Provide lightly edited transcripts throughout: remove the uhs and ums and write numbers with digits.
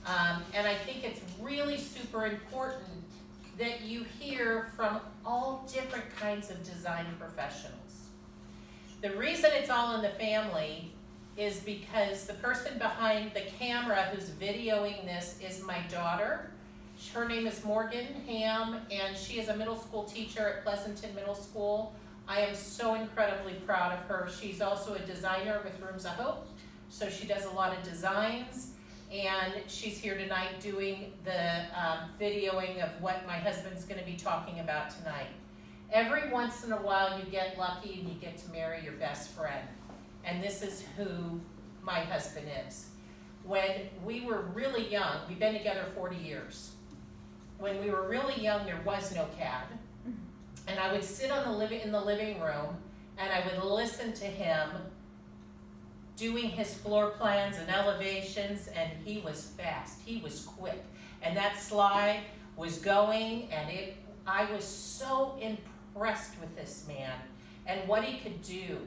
And I think it's really super important that you hear from all different kinds of design professionals. The reason it's all in the family is because the person behind the camera who's videoing this is my daughter. Her name is Morgan Ham, and she is a middle school teacher at Pleasanton Middle School. I am so incredibly proud of her. She's also a designer with Rooms of Hope, so she does a lot of designs, and she's here tonight doing the videoing of what my husband's going to be talking about tonight. Every once in a while you get lucky and you get to marry your best friend, and this is who my husband is. When we were really young, we've been together 40 years. When we were really young, there was no CAD. And I would sit in the living room and I would listen to him doing his floor plans and elevations, and he was fast, he was quick. And that slide was going, and I was so impressed with this man and what he could do,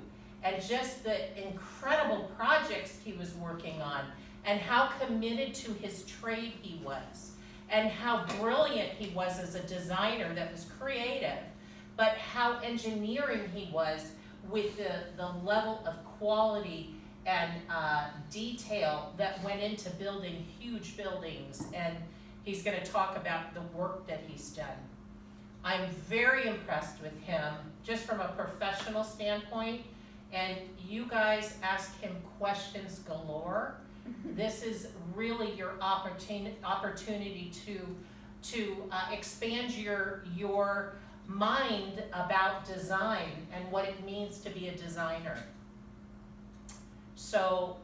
and just the incredible projects he was working on, and how committed to his trade he was, and how brilliant he was as a designer that was creative, but how engineering he was with the level of quality and detail that went into building huge buildings. And he's going to talk about the work that he's done. I'm very impressed with him just from a professional standpoint, and you guys ask him questions galore. This is really your opportunity to expand your mind about design and what it means to be a designer. So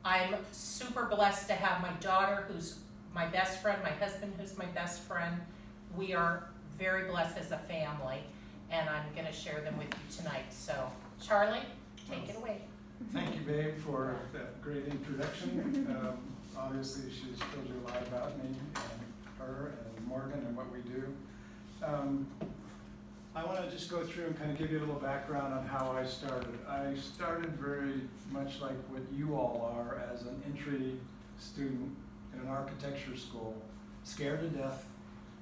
I'm super blessed to have my daughter, who's my best friend, my husband, who's my best friend. We are very blessed as a family, and I'm going to share them with you tonight. So Charlie, take it away. Thank you, babe, for that great introduction. Obviously, she's told you a lot about me and her and Morgan and what we do. I want to just go through and kind of give you a little background on how I started. I started very much like what you all are, as an entry student in an architecture school, scared to death,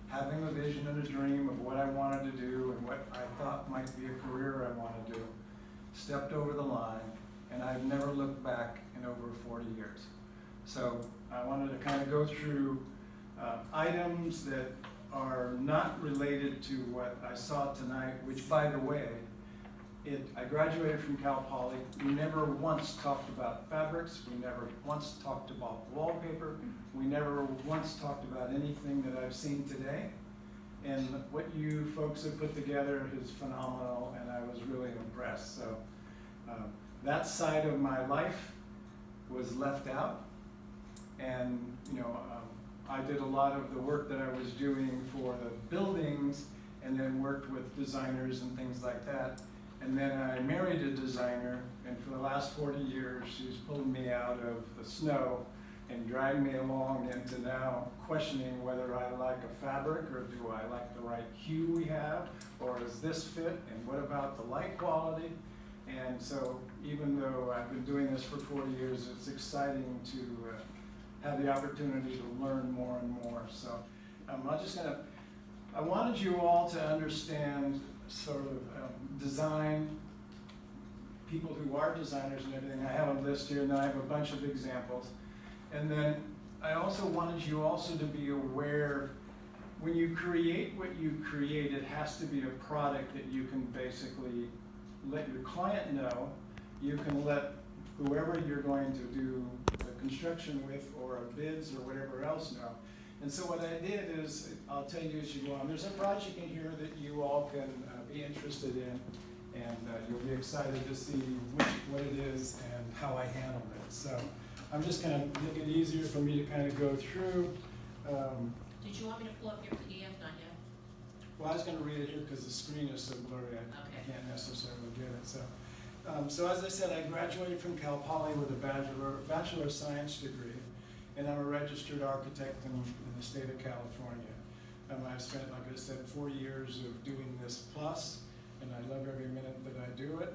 having a vision and a dream of what I wanted to do and what I thought might be a career I want to do. Stepped over the line, and I've never looked back in over 40 years. So I wanted to kind of go through items that are not related to what I saw tonight, which, by the way, I graduated from Cal Poly. We never once talked about fabrics. We never once talked about wallpaper. We never once talked about anything that I've seen today. And what you folks have put together is phenomenal, and I was really impressed. So that side of my life was left out, and I did a lot of the work that I was doing for the buildings, and then worked with designers and things like that. And then I married a designer, and for the last 40 years, she's pulled me out of the snow and dragged me along into now questioning whether I like a fabric, or do I like the right hue we have, or does this fit, and what about the light quality? And so even though I've been doing this for 40 years, it's exciting to have the opportunity to learn more and more. So I wanted you all to understand sort of design, people who are designers and everything. I have a list here, and then I have a bunch of examples. And then I also wanted you also to be aware, when you create what you create, it has to be a product that you can basically let your client know. You can let whoever you're going to do the construction with, or bids or whatever else know. And so what I did is, I'll tell you as you go on, there's a project in here that you all can be interested in, and you'll be excited to see what it is and how I handled it. So I'm just going to make it easier for me to kind of go through. Did you want me to pull up your PDF? Not yet. Well, I was going to read it here because the screen is so blurry, I can't necessarily get it. So as I said, I graduated from Cal Poly with a Bachelor of Science degree, and I'm a registered architect in the state of California. I spent, like I said, 4 years of doing this plus, and I love every minute that I do it.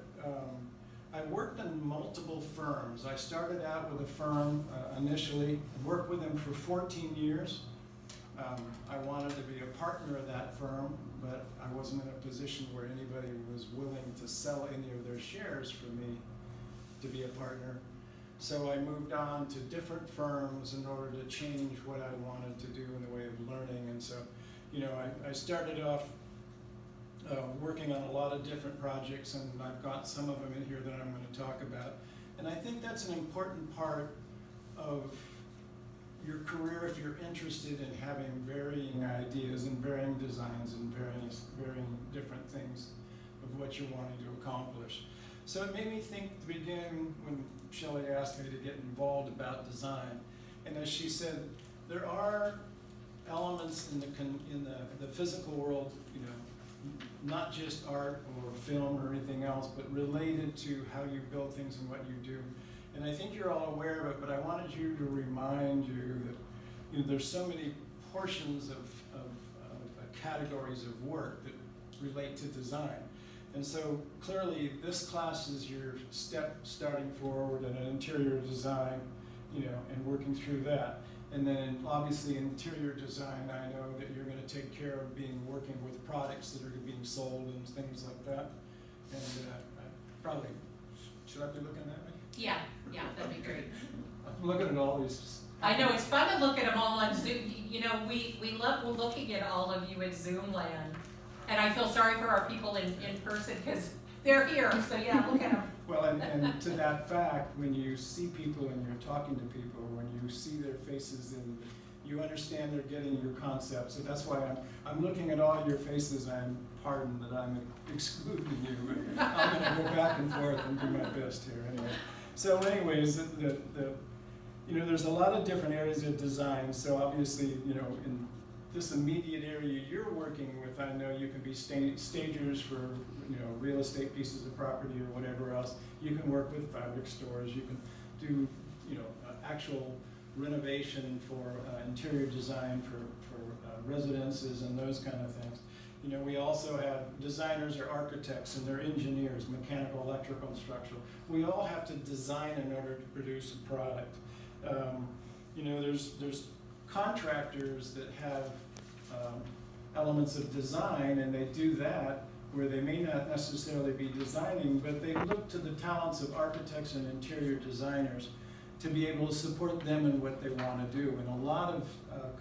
I worked in multiple firms. I started out with a firm initially, worked with them for 14 years. I wanted to be a partner of that firm, but I wasn't in a position where anybody was willing to sell any of their shares for me to be a partner. So I moved on to different firms in order to change what I wanted to do in the way of learning. And so, I started off working on a lot of different projects, and I've got some of them in here that I'm going to talk about. And I think that's an important part of your career if you're interested in having varying ideas and varying designs and varying different things of what you're wanting to accomplish. So it made me think to begin when Shelley asked me to get involved about design. And as she said, there are elements in the physical world, not just art or film or anything else, but related to how you build things and what you do. And I think you're all aware of it, but I wanted you to remind you that there's so many portions of categories of work that relate to design. And so clearly this class is your step starting forward in an interior design, and working through that. And then obviously interior design, I know that you're going to take care of working with products that are being sold and things like that. And probably, should I be looking that way? Yeah, that'd be great. I'm looking at all these. I know, it's fun to look at them all on Zoom. We love looking at all of you at Zoom land. And I feel sorry for our people in person because they're here, so yeah, look at them. Well, and to that fact, when you see people and you're talking to people, when you see their faces and you understand they're getting your concept. So that's why I'm looking at all your faces. I'm pardoned that I'm excluding you, but I'm going to go back and forth and do my best here anyway. So anyways, there's a lot of different areas of design. So obviously, in this immediate area you're working with, I know you can be stagers for real estate pieces of property or whatever else. You can work with fabric stores. You can do actual renovation for interior design for residences and those kind of things. We also have designers or architects, and they're engineers, mechanical, electrical, and structural. We all have to design in order to produce a product. There's contractors that have elements of design, and they do that where they may not necessarily be designing, but they look to the talents of architects and interior designers to be able to support them in what they want to do. And a lot of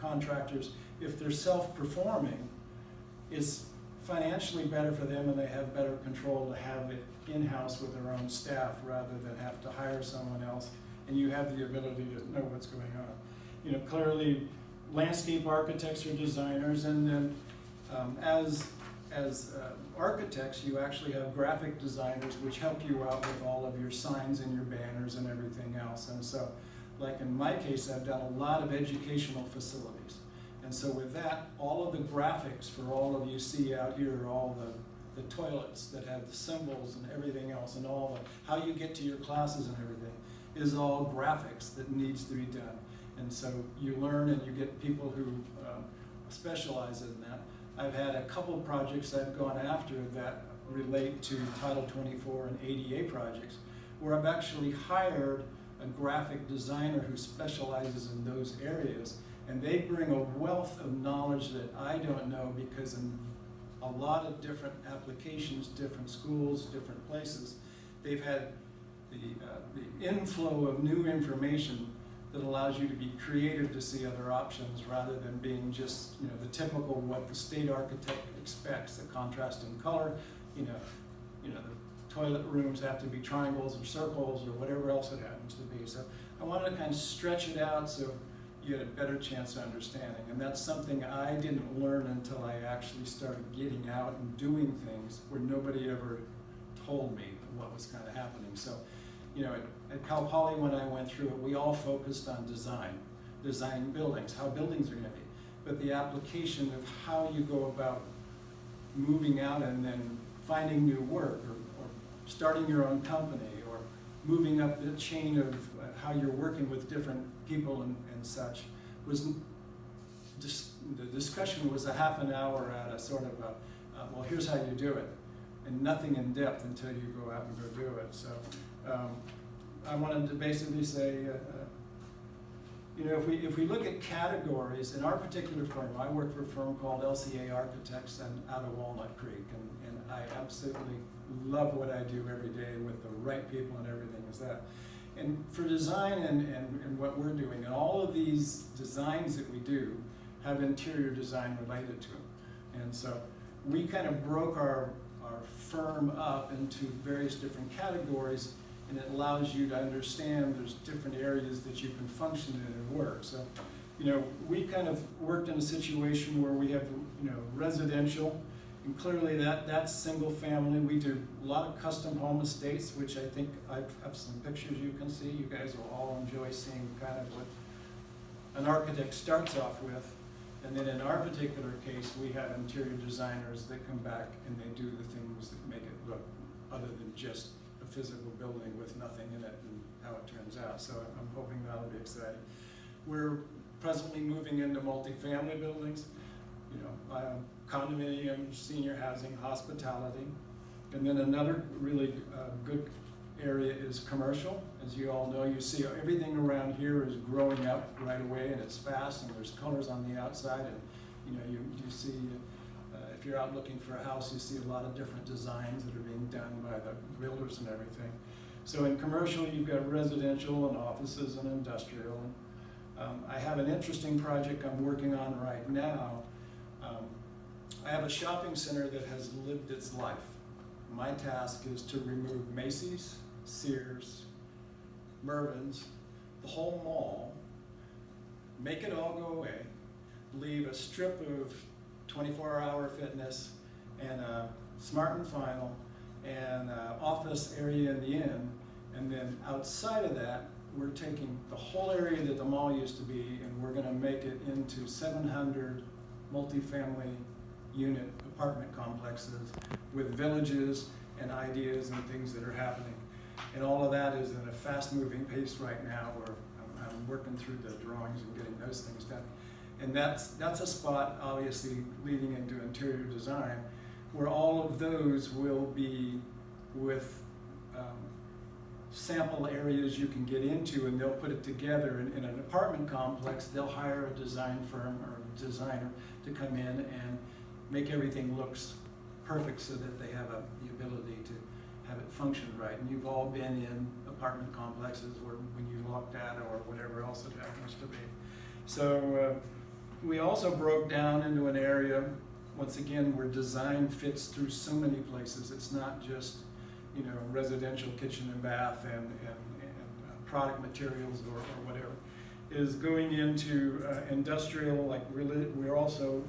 contractors, if they're self-performing, is financially better for them, and they have better control to have it in-house with their own staff rather than have to hire someone else, and you have the ability to know what's going on. Clearly, landscape architects are designers, and then as architects, you actually have graphic designers which help you out with all of your signs and your banners and everything else. And so, like in my case, I've done a lot of educational facilities. And so with that, all of the graphics for all of you see out here, all the toilets that have the symbols and everything else, and all the, how you get to your classes and everything, is all graphics that needs to be done. And so you learn, and you get people who specialize in that. I've had a couple of projects I've gone after that relate to Title 24 and ADA projects, where I've actually hired a graphic designer who specializes in those areas, and they bring a wealth of knowledge that I don't know, because in a lot of different applications, different schools, different places, they've had the inflow of new information that allows you to be creative to see other options rather than being just the typical what the state architect expects, the contrast in color, the toilet rooms have to be triangles or circles or whatever else it happens to be. So I wanted to kind of stretch it out so you had a better chance of understanding, and that's something I didn't learn until I actually started getting out and doing things where nobody ever told me what was kind of happening. So at Cal Poly, when I went through it, we all focused on designing buildings, how buildings are going to be. But the application of how you go about moving out and then finding new work, or starting your own company, or moving up the chain of how you're working with different people and such, was the discussion was a half an hour at a sort of well, here's how you do it. and nothing in depth until you go out and go do it. So I wanted to basically say, you know, if we look at categories, in our particular firm, I work for a firm called LCA Architects and out of Walnut Creek, and I absolutely love what I do every day with the right people and everything is that. And for design and what we're doing, and all of these designs that we do have interior design related to them. And so we kind of broke our firm up into various different categories, and it allows you to understand there's different areas that you can function in and work. So, you know, we kind of worked in a situation where we have, you know, residential, and clearly that's single family. We do a lot of custom home estates, which I think I have some pictures you can see. You guys will all enjoy seeing kind of what an architect starts off with. And then in our particular case, we have interior designers that come back and they do the things that make it look other than just a physical building with nothing in it and how it turns out. So I'm hoping that'll be exciting. We're presently moving into multifamily buildings, you know, condominiums, senior housing, hospitality. And then another really good area is commercial. As you all know, you see everything around here is growing up right away, and it's fast, and there's colors on the outside, and you know, you see, if you're out looking for a house, you see a lot of different designs that are being done by the builders and everything. So in commercial, you've got residential and offices and industrial. And I have an interesting project I'm working on right now. I have a shopping center that has lived its life. My task is to remove Macy's, Sears, Mervyn's, the whole mall, make it all go away, leave a strip of 24-hour fitness and a Smart and Final and office area in the end, and then outside of that, we're taking the whole area that the mall used to be and we're gonna make it into 700 multifamily unit apartment complexes with villages and ideas and things that are happening. And all of that is in a fast-moving pace right now where I'm working through the drawings and getting those things done. And that's a spot, obviously, leading into interior design, where all of those will be with sample areas you can get into, and they'll put it together in an apartment complex. They'll hire a design firm or a designer to come in and make everything looks perfect so that they have the ability to have it function right. And you've all been in apartment complexes where when you looked at it or whatever else it happens to be. So we also broke down into an area, once again, where design fits through so many places. It's not just, you know, residential kitchen and bath and product materials or whatever. Is going into industrial, like we're also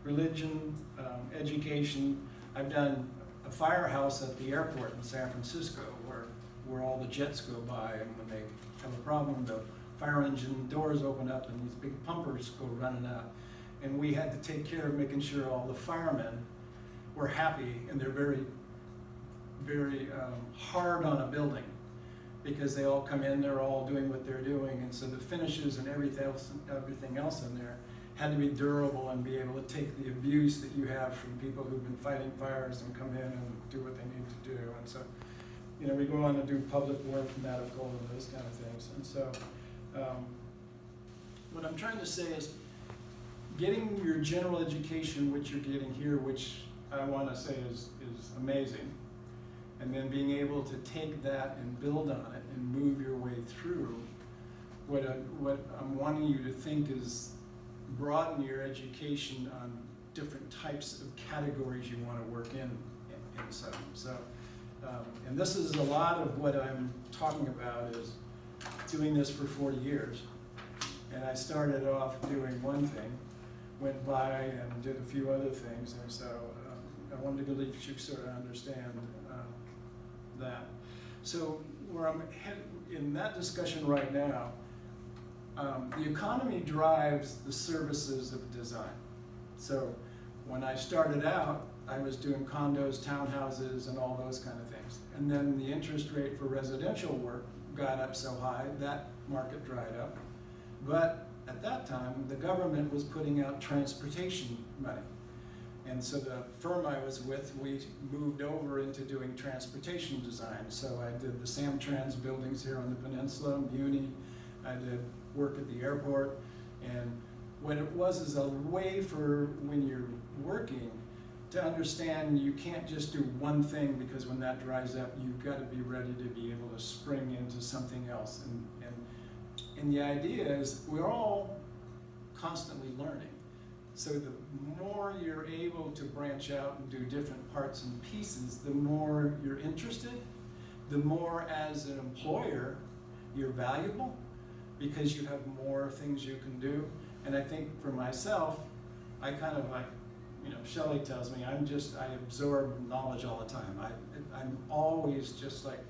religion, education. I've done a firehouse at the airport in San Francisco where all the jets go by, and when they have a problem, the fire engine doors open up and these big pumpers go running out. And we had to take care of making sure all the firemen were happy, and they're very, very hard on a building because they all come in, they're all doing what they're doing, and so the finishes and everything else in there had to be durable and be able to take the abuse that you have from people who've been fighting fires and come in and do what they need to do. And so, you know, we go on to do public work, medical, and those kind of things. And so, what I'm trying to say is getting your general education, which you're getting here, which I want to say is amazing, and then being able to take that and build on it and move your way through. What I'm wanting you to think is broaden your education on different types of categories you want to work in. So, and this is a lot of what I'm talking about is doing this for 40 years. And I started off doing one thing, went by and did a few other things, and so I wanted to believe you sort of understand that. So where I'm in that discussion right now, the economy drives the services of design. So when I started out, I was doing condos, townhouses, and all those kind of things. And then the interest rate for residential work got up so high, that market dried up. But at that time, the government was putting out transportation money. And so the firm I was with, we moved over into doing transportation design. So I did the Samtrans buildings here on the peninsula, Muni. I did work at the airport. And what it was is a way for when you're working to understand you can't just do one thing, because when that dries up, you've got to be ready to be able to spring into something else. And the idea is we're all constantly learning. So the more you're able to branch out and do different parts and pieces, the more you're interested, the more as an employer you're valuable, because you have more things you can do. And I think for myself, I kind of like, you know, Shelley tells me, I absorb knowledge all the time. I'm always just like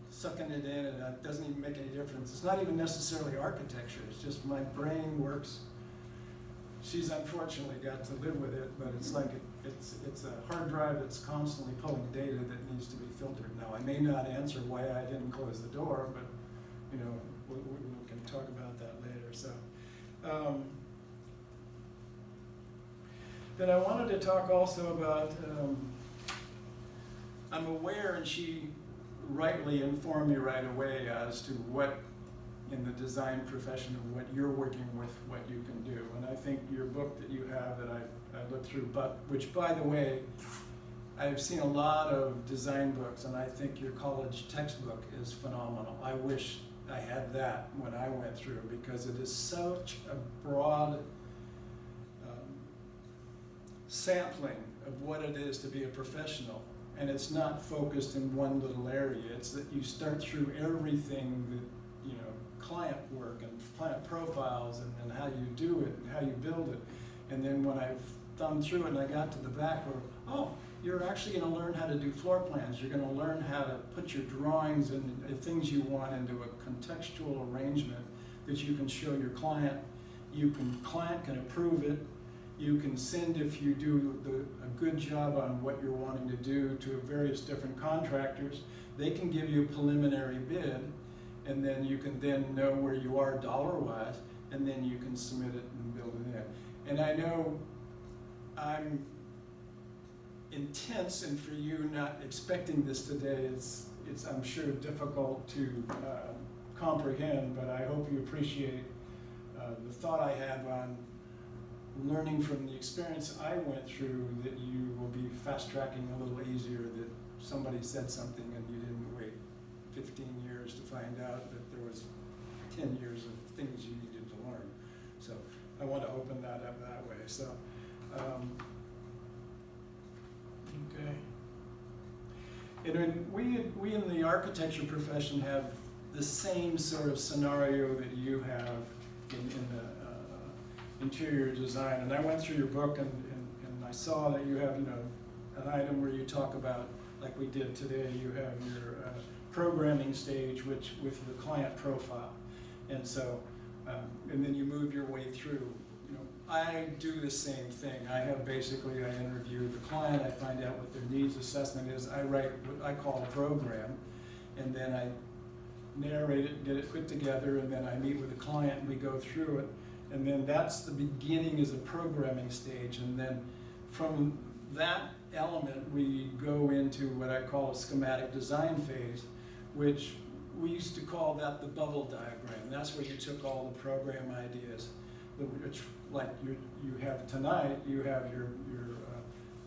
sucking it in, and it doesn't even make any difference. It's not even necessarily architecture, it's just my brain works. She's unfortunately got to live with it, but it's like it's a hard drive that's constantly pulling data that needs to be filtered. Now, I may not answer why I didn't close the door, but you know, we can talk about that later. So, then I wanted to talk also about, I'm aware, and she rightly informed me right away as to what in the design profession of what you're working with, what you can do. And I think your book that you have that I looked through, which by the way, I've seen a lot of design books, and I think your college textbook is phenomenal. I wish I had that when I went through, because it is such a broad sampling of what it is to be a professional. And it's not focused in one little area. It's that you start through everything that, you know, client work and client profiles and how you do it and how you build it. And then when I've thumbed through it and I got to the back where, oh, you're actually going to learn how to do floor plans. You're going to learn how to put your drawings and the things you want into a contextual arrangement that you can show your client. Client can approve it. You can send, if you do a good job on what you're wanting to do, to various different contractors. They can give you a preliminary bid, and then you can then know where you are dollar-wise, and then you can submit it and build it in. And I know I'm intense, and for you not expecting this today, it's I'm sure difficult to comprehend, but I hope you appreciate the thought I have on learning from the experience I went through, that you will be fast-tracking a little easier, that somebody said something and you didn't wait 15 years to find out that there was 10 years of things you needed to learn. So I want to open that up that way. So, okay. And then we in the architecture profession have the same sort of scenario that you have in the interior design. And I went through your book and I saw that you have, you know, an item where you talk about, like we did today, you have your programming stage, which with the client profile. And so, and then you move your way through. You know, I do the same thing. I interview the client, I find out what their needs assessment is, I write what I call a program, and then I narrate it, get it put together, and then I meet with the client and we go through it. And then that's the beginning as a programming stage. And then from that element, we go into what I call a schematic design phase, which we used to call that the bubble diagram. That's where you took all the program ideas, which, like you have tonight, you have your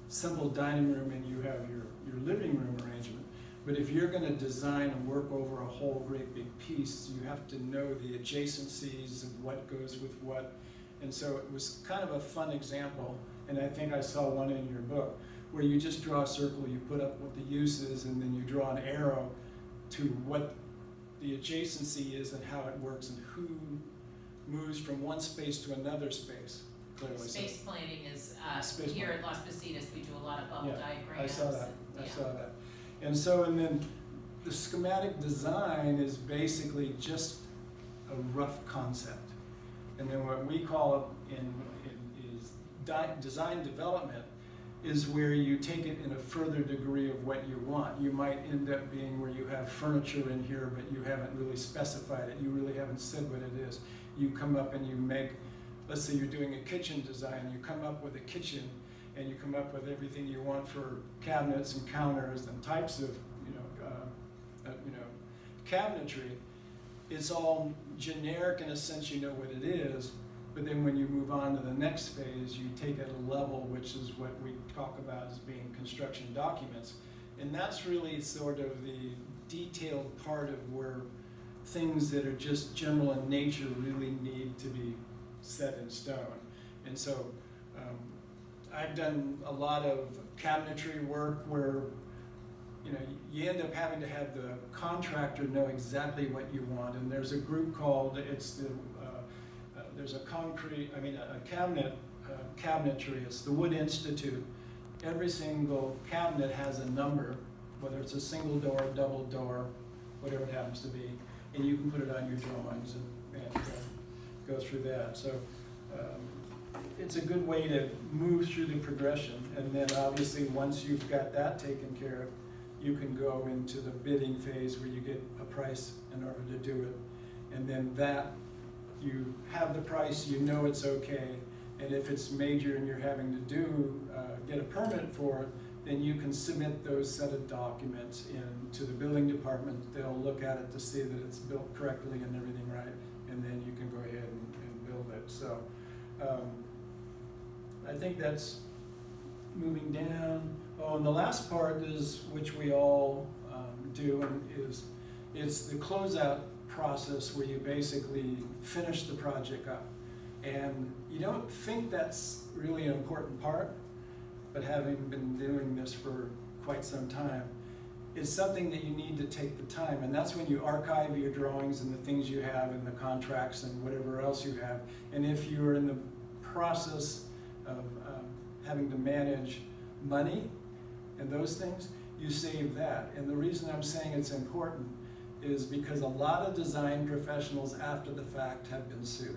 simple dining room and you have your living room arrangement. But if you're going to design and work over a whole great big piece, you have to know the adjacencies of what goes with what. And so it was kind of a fun example, and I think I saw one in your book, where you just draw a circle, you put up what the use is, and then you draw an arrow to what the adjacency is and how it works and who moves from one space to another space. Clearly. Space planning is, Space here planning. at Las Positas, we do a lot of bubble diagrams. I saw that. And, I saw that. And so, and then the schematic design is basically just a rough concept. And then what we call it is design development is where you take it in a further degree of what you want. You might end up being where you have furniture in here, but you haven't really specified it. You really haven't said what it is. You come up and you make, let's say you're doing a kitchen design, you come up with a kitchen, and you come up with everything you want for cabinets and counters and types of, cabinetry. It's all generic in a sense, you know what it is, but then when you move on to the next phase, you take it a level, which is what we talk about as being construction documents. And that's really sort of the detailed part of where things that are just general in nature really need to be set in stone. And so I've done a lot of cabinetry work where you end up having to have the contractor know exactly what you want. And there's a group called, there's a cabinetry, it's the Wood Institute. Every single cabinet has a number, whether it's a single door, double door, whatever it happens to be, and you can put it on your drawings and go through that. So it's a good way to move through the progression, and then obviously once you've got that taken care of, you can go into the bidding phase where you get a price in order to do it, and then that, you have the price, you know it's okay, and if it's major and you're having to get a permit for it, then you can submit those set of documents in to the building department. They'll look at it to see that it's built correctly and everything right, and then you can go ahead and build it. So I think that's moving down. Oh, and the last part is, which we all do, and it's the closeout process where you basically finish the project up. And you don't think that's really an important part, but having been doing this for quite some time, it's something that you need to take the time, and that's when you archive your drawings and the things you have and the contracts and whatever else you have. And if you're in the process of having to manage money and those things, you save that. And the reason I'm saying it's important is because a lot of design professionals after the fact have been sued.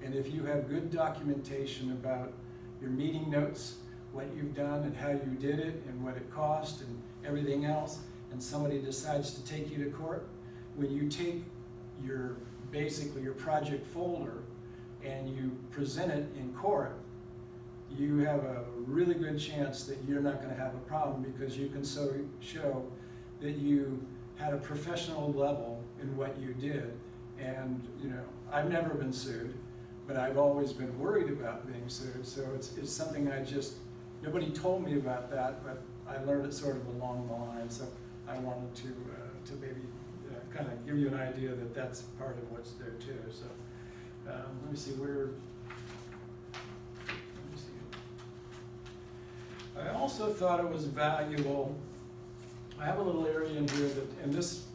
And if you have good documentation about your meeting notes, what you've done and how you did it and what it cost and everything else, and somebody decides to take you to court, when you take basically your project folder and you present it in court, you have a really good chance that you're not going to have a problem, because you can show that you had a professional level in what you did. And I've never been sued, but I've always been worried about being sued. So it's something nobody told me about that, but I learned it sort of along the line. So I wanted to maybe kind of give you an idea that that's part of what's there too. So let me see where. I also thought it was valuable. I have a little area in here in this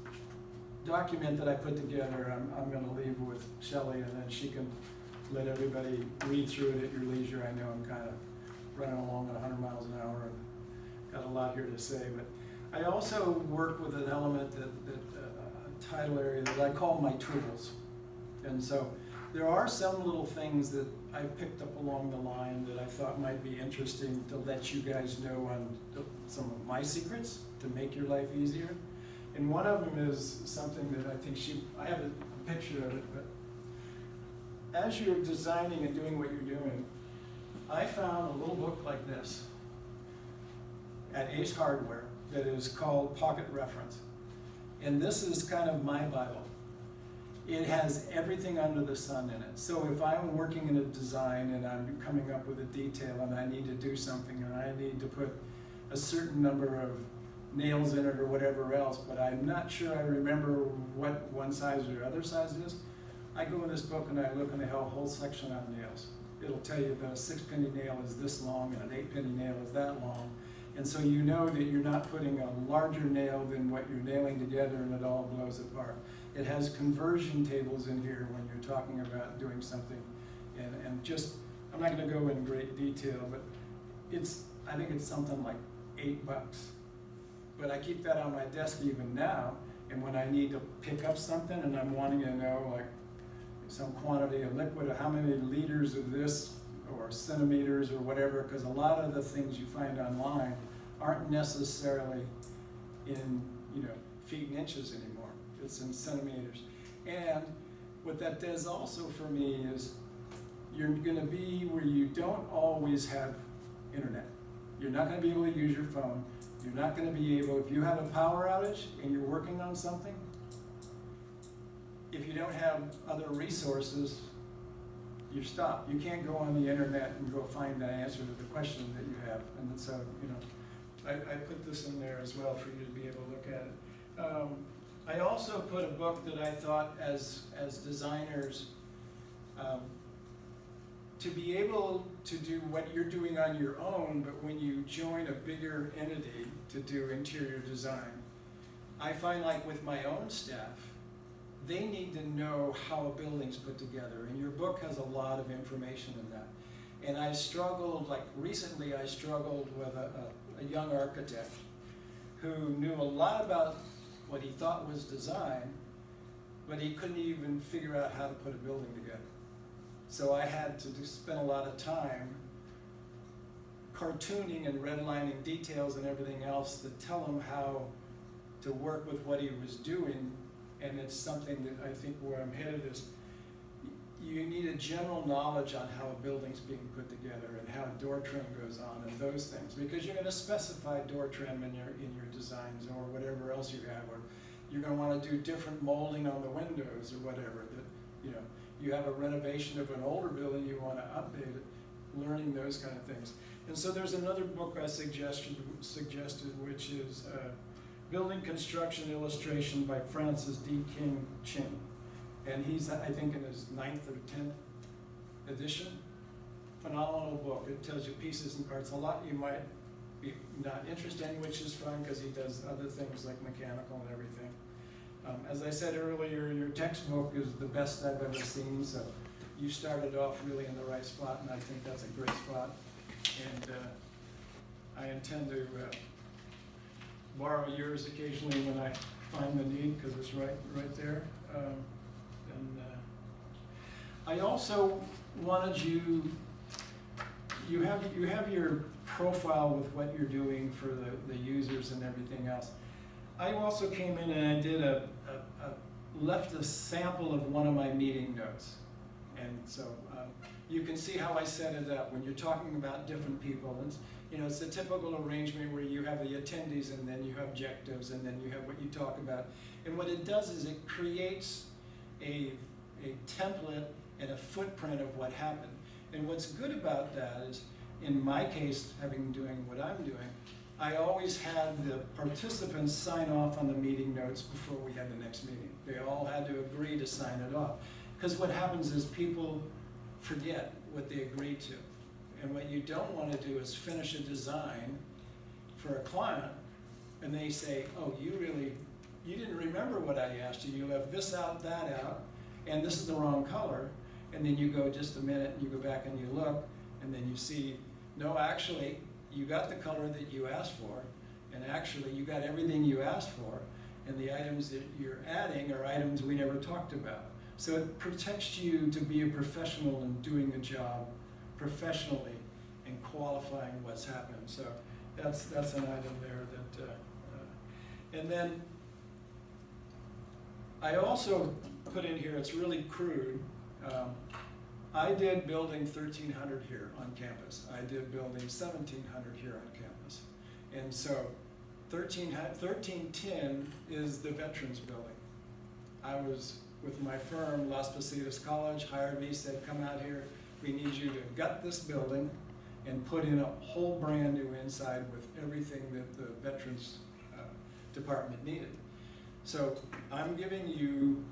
document that I put together, I'm going to leave with Shelley, and then she can let everybody read through it at your leisure. I know I'm kind of running along at 100 miles an hour and got a lot here to say, but I also work with an element a title area that I call my tools. And so there are some little things that I picked up along the line that I thought might be interesting to let you guys know on some of my secrets to make your life easier. And one of them is something that I think I have a picture of it, but as you're designing and doing what you're doing, I found a little book like this at Ace Hardware that is called Pocket Reference. And this is kind of my Bible. It has everything under the sun in it. So if I'm working in a design and I'm coming up with a detail and I need to do something, or I need to put a certain number of nails in it or whatever else, but I'm not sure I remember what one size or other size is, I go in this book and I look and they have a whole section on nails. It'll tell you that a 6-penny nail is this long and an 8-penny nail is that long. And so you know that you're not putting a larger nail than what you're nailing together and it all blows apart. It has conversion tables in here when you're talking about doing something. And just, I'm not going to go in great detail, but I think it's something like $8. But I keep that on my desk even now, and when I need to pick up something and I'm wanting to know like some quantity of liquid, or how many liters of this, or centimeters or whatever, because a lot of the things you find online aren't necessarily in feet and inches anymore. It's in centimeters. And what that does also for me is you're going to be where you don't always have internet. You're not gonna be able to use your phone. You're not gonna be able, if you have a power outage and you're working on something, if you don't have other resources, you're stopped. You can't go on the internet and go find the answer to the question that you have. And so, you know, I put this in there as well for you to be able to look at it. I also put a book that I thought as designers, to be able to do what you're doing on your own, but when you join a bigger entity to do interior design, I find like with my own staff, they need to know how a building's put together, and your book has a lot of information in that. And I struggled, like recently I struggled with a young architect who knew a lot about what he thought was design, but he couldn't even figure out how to put a building together. So I had to spend a lot of time cartooning and redlining details and everything else to tell him how to work with what he was doing. And it's something that I think where I'm headed is you need a general knowledge on how a building's being put together and how door trim goes on and those things, because you're going to specify door trim in your designs or whatever else you have, or you're going to want to do different molding on the windows or whatever. That, you know, you have a renovation of an older building, you want to update it, learning those kind of things. And so there's another book I suggested, which is Building Construction Illustration by Francis D. King Chin. And he's, I think, in his 9th or 10th edition. Phenomenal book. It tells you pieces and parts. A lot you might be not interested in, which is fine because he does other things like mechanical and everything. As I said earlier, your textbook is the best I've ever seen, so you started off really in the right spot, and I think that's a great spot. And I intend to borrow yours occasionally when I find the need, because it's right there. I also wanted you have your profile with what you're doing for the users and everything else. I also came in and I did left a sample of one of my meeting notes. And so you can see how I set it up when you're talking about different people. It's a typical arrangement where you have the attendees and then you have objectives and then you have what you talk about. And what it does is it creates a template and a footprint of what happened. And what's good about that is, in my case, doing what I'm doing, I always had the participants sign off on the meeting notes before we had the next meeting. They all had to agree to sign it off. Because what happens is people forget what they agreed to. And what you don't want to do is finish a design for a client and they say, oh, you didn't remember what I asked you. You left this out, that out, and this is the wrong color. And then you go just a minute and you go back and you look and then you see, no, actually, you got the color that you asked for, and actually you got everything you asked for, and the items that you're adding are items we never talked about. So it protects you to be a professional in doing the job professionally and qualifying what's happened. So that's an item there that, and then I also put in here, it's really crude, I did building 1300 here on campus. I did building 1700 here on campus. And so 1310 is the Veterans Building. I was with my firm, Las Positas College, hired me, said, come out here, we need you to gut this building and put in a whole brand new inside with everything that the Veterans Department needed. So I'm giving you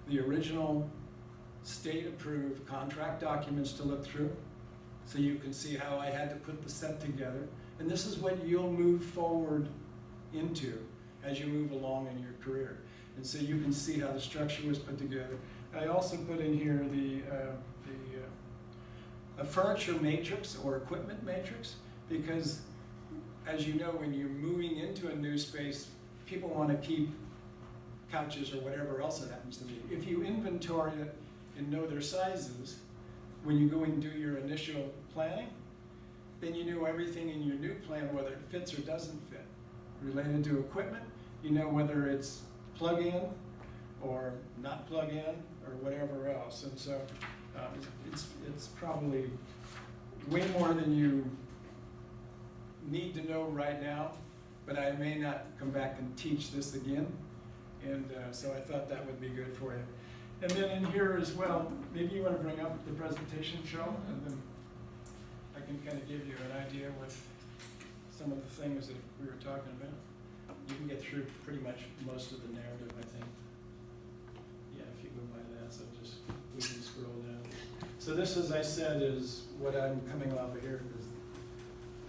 the original state-approved contract documents to look through, so you can see how I had to put the set together. And this is what you'll move forward into as you move along in your career. And so you can see how the structure was put together. I also put in here a furniture matrix or equipment matrix, because as you know, when you're moving into a new space, people want to keep couches or whatever else it happens to be. If you inventory it and know their sizes, when you go and do your initial planning, then you know everything in your new plan, whether it fits or doesn't fit. Related to equipment, you know whether it's plug-in or not plug-in or whatever else. And so it's probably way more than you need to know right now, but I may not come back and teach this again. And so I thought that would be good for you. And then in here as well, maybe you want to bring up the presentation, Shell, and then I can kind of give you an idea with some of the things that we were talking about. You can get through pretty much most of the narrative, I think. Yeah, if you go by that, so just, we can scroll down. So this, as I said, is what I'm coming off of here, because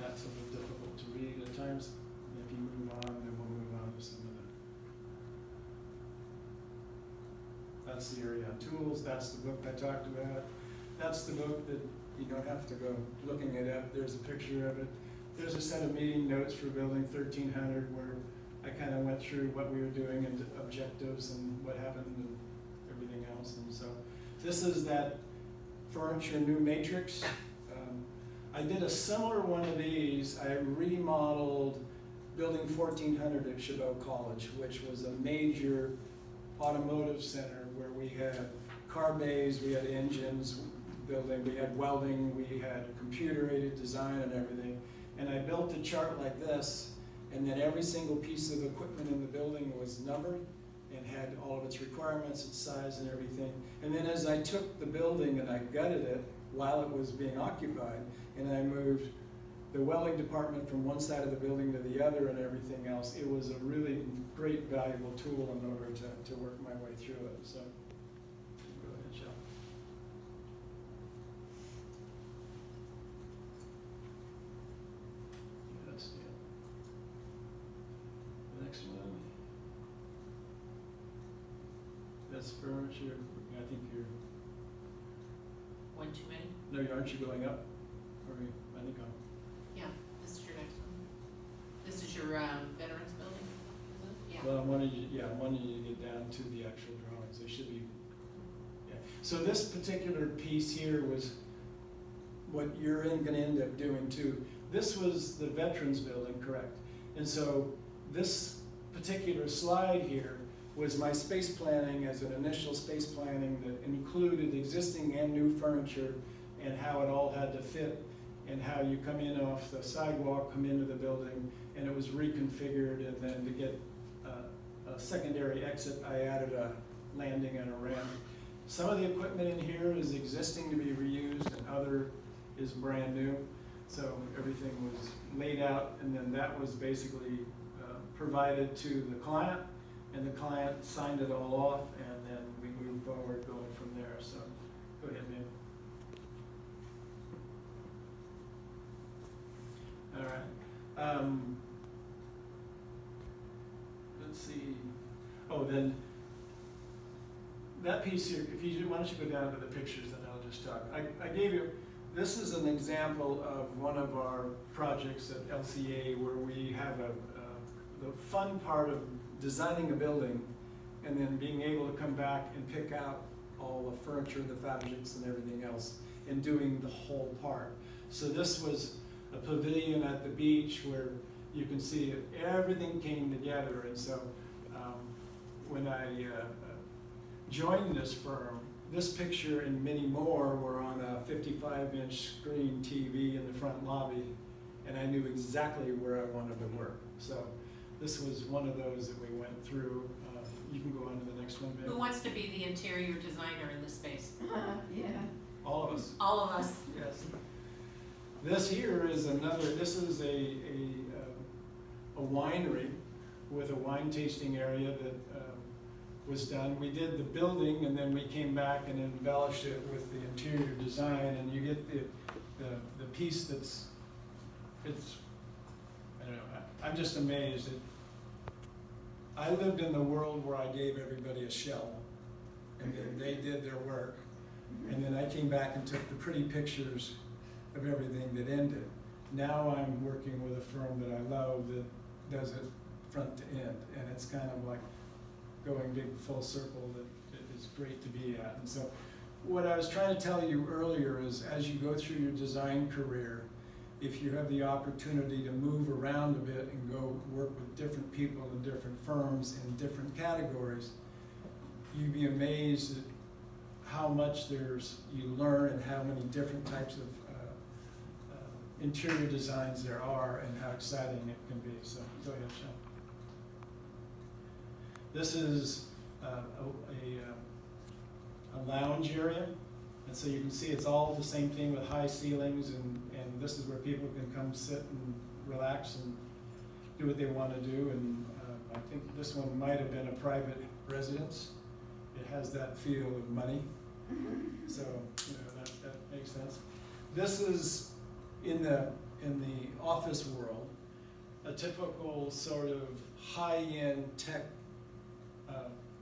that's a little difficult to read at times. And if you move on, then we'll move on to some of the. That's the area on tools, that's the book I talked about. That's the book that you don't have to go looking it up. There's a picture of it. There's a set of meeting notes for Building 1300 where I kind of went through what we were doing and objectives and what happened and everything else. And so this is that furniture new matrix. I did a similar one of these. I remodeled Building 1400 at Chabot College, which was a major automotive center where we had car bays, we had engines building, we had welding, we had computer-aided design and everything. And I built a chart like this, and then every single piece of equipment in the building was numbered and had all of its requirements, its size and everything. And then as I took the building and I gutted it while it was being occupied, and I moved the welding department from one side of the building to the other and everything else, it was a really great, valuable tool in order to work my way through it. So, go ahead, Shelley. That's the next one. That's furniture. I think you're. One too many? No, aren't you going up? Or I think I'm. Yeah, this is your next one. This is your veterans building, is it? Yeah. Well, I wanted you to get down to the actual drawings. They should be. Yeah. So this particular piece here was what you're going to end up doing too. This was the veterans building, correct? And so this particular slide here was my space planning as an initial space planning that included existing and new furniture and how it all had to fit and how you come in off the sidewalk, come into the building, and it was reconfigured. And then to get a secondary exit, I added a landing and a ramp. Some of the equipment in here is existing to be reused and other is brand new. So everything was laid out, and then that was basically provided to the client, and the client signed it all off, and then we moved forward going from there. So go ahead, ma'am. All right. Let's see. Oh, then that piece here, if you, why don't you go down to the pictures and I'll just talk. I gave you, this is an example of one of our projects at LCA where we have the fun part of designing a building and then being able to come back and pick out all the furniture, the fabrics and everything else and doing the whole part. So this was a pavilion at the beach where you can see everything came together. And so when I joined this firm, this picture and many more were on a 55-inch screen TV in the front lobby, and I knew exactly where I wanted to work. So this was one of those that we went through. You can go on to the next one, babe. Who wants to be the interior designer in this space? Yeah. All of us. All of us. Yes. This here is another, this is a winery with a wine tasting area that was done. We did the building and then we came back and embellished it with the interior design, and you get the piece that's, it's, I don't know, I'm just amazed that I lived in the world where I gave everybody a shell and then they did their work. And then I came back and took the pretty pictures of everything that ended. Now I'm working with a firm that I love that does it front to end, and it's kind of like going big full circle that is great to be at. And so what I was trying to tell you earlier is as you go through your design career, if you have the opportunity to move around a bit and go work with different people in different firms in different categories, you'd be amazed at how much you learn and how many different types of interior designs there are and how exciting it can be. So go ahead, Shelley. This is a lounge area, and so you can see it's all the same thing with high ceilings, and this is where people can come sit and relax and do what they want to do. And I think this one might have been a private residence. It has that feel of money, so that makes sense. This is in the office world, a typical sort of high-end tech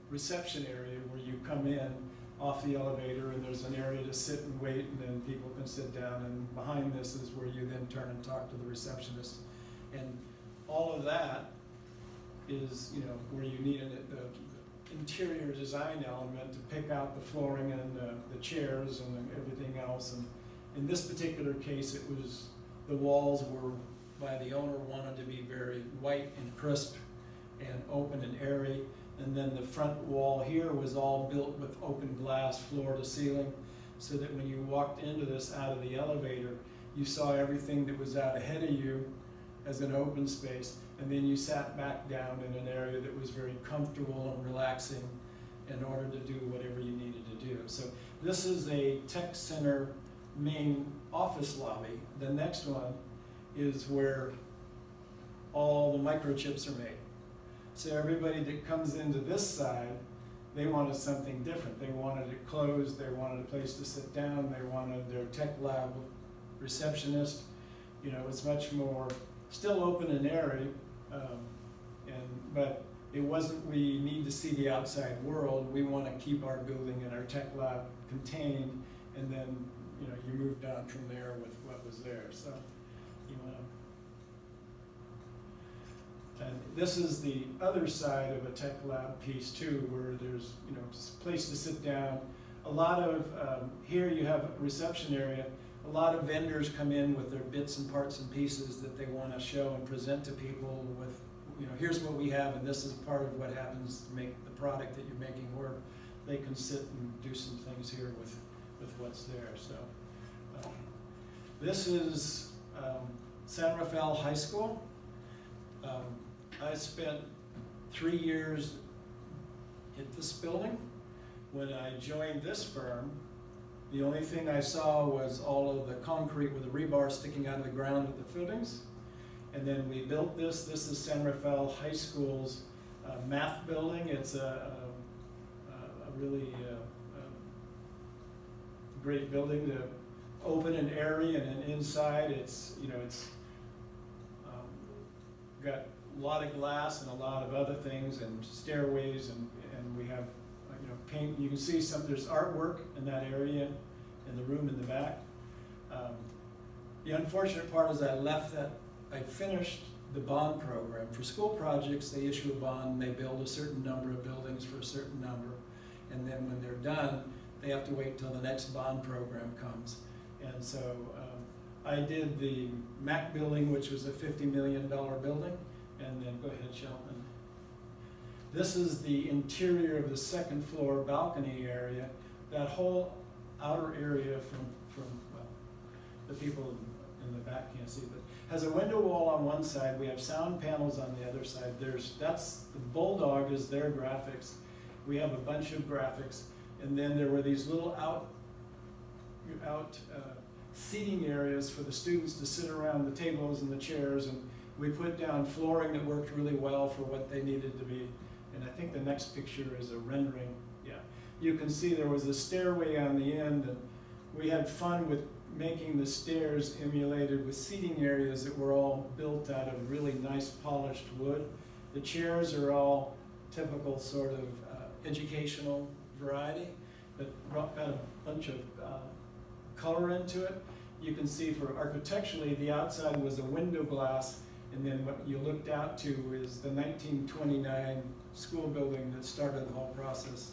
reception area where you come in off the elevator and there's an area to sit and wait, and then people can sit down, and behind this is where you then turn and talk to the receptionist. And all of that is, where you need the interior design element to pick out the flooring and the chairs and everything else. And in this particular case, it was the walls were, by the owner, wanted to be very white and crisp and open and airy. And then the front wall here was all built with open glass floor to ceiling, so that when you walked into this out of the elevator, you saw everything that was out ahead of you as an open space, and then you sat back down in an area that was very comfortable and relaxing in order to do whatever you needed to do. So this is a tech center main office lobby. The next one is where all the microchips are made. So everybody that comes into this side, they wanted something different. They wanted it closed, they wanted a place to sit down, they wanted their tech lab receptionist. It's much more, still open and airy, but it wasn't, we need to see the outside world. We want to keep our building and our tech lab contained, and then you moved on from there with what was there. So you want to. And this is the other side of a tech lab piece too, where there's a place to sit down. A lot of here you have a reception area. A lot of vendors come in with their bits and parts and pieces that they want to show and present to people with, here's what we have, and this is part of what happens to make the product that you're making work. They can sit and do some things here with what's there. So this is San Rafael High School. I spent 3 years at this building. When I joined this firm, the only thing I saw was all of the concrete with the rebar sticking out of the ground at the footings. And then we built this. This is San Rafael High School's math building. It's a really great building, to open and airy, and then inside it's got a lot of glass and a lot of other things, and stairways, and we have paint. You can see there's artwork in that area in the room in the back. The unfortunate part is I finished the bond program. For school projects, they issue a bond, they build a certain number of buildings for a certain number, and then when they're done, they have to wait till the next bond program comes. And so I did the Mac building, which was a $50 million building. And then, go ahead, Sheldon. This is the interior of the second floor balcony area. That whole outer area from the people in the back can't see, but has a window wall on one side. We have sound panels on the other side. That's the Bulldog is their graphics. We have a bunch of graphics, and then there were these little out seating areas for the students to sit around the tables and the chairs, and we put down flooring that worked really well for what they needed to be. And I think the next picture is a rendering. Yeah, you can see there was a stairway on the end, and we had fun with making the stairs emulated with seating areas that were all built out of really nice polished wood. The chairs are all typical sort of educational variety, but got a bunch of color into it. You can see for architecturally, the outside was a window glass, and then what you looked out to is the 1929 school building that started the whole process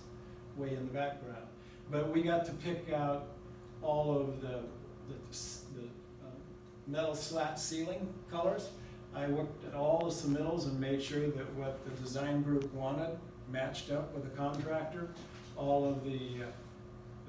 way in the background. But we got to pick out all of the metal slat ceiling colors. I looked at all the submittals and made sure that what the design group wanted matched up with the contractor. All of the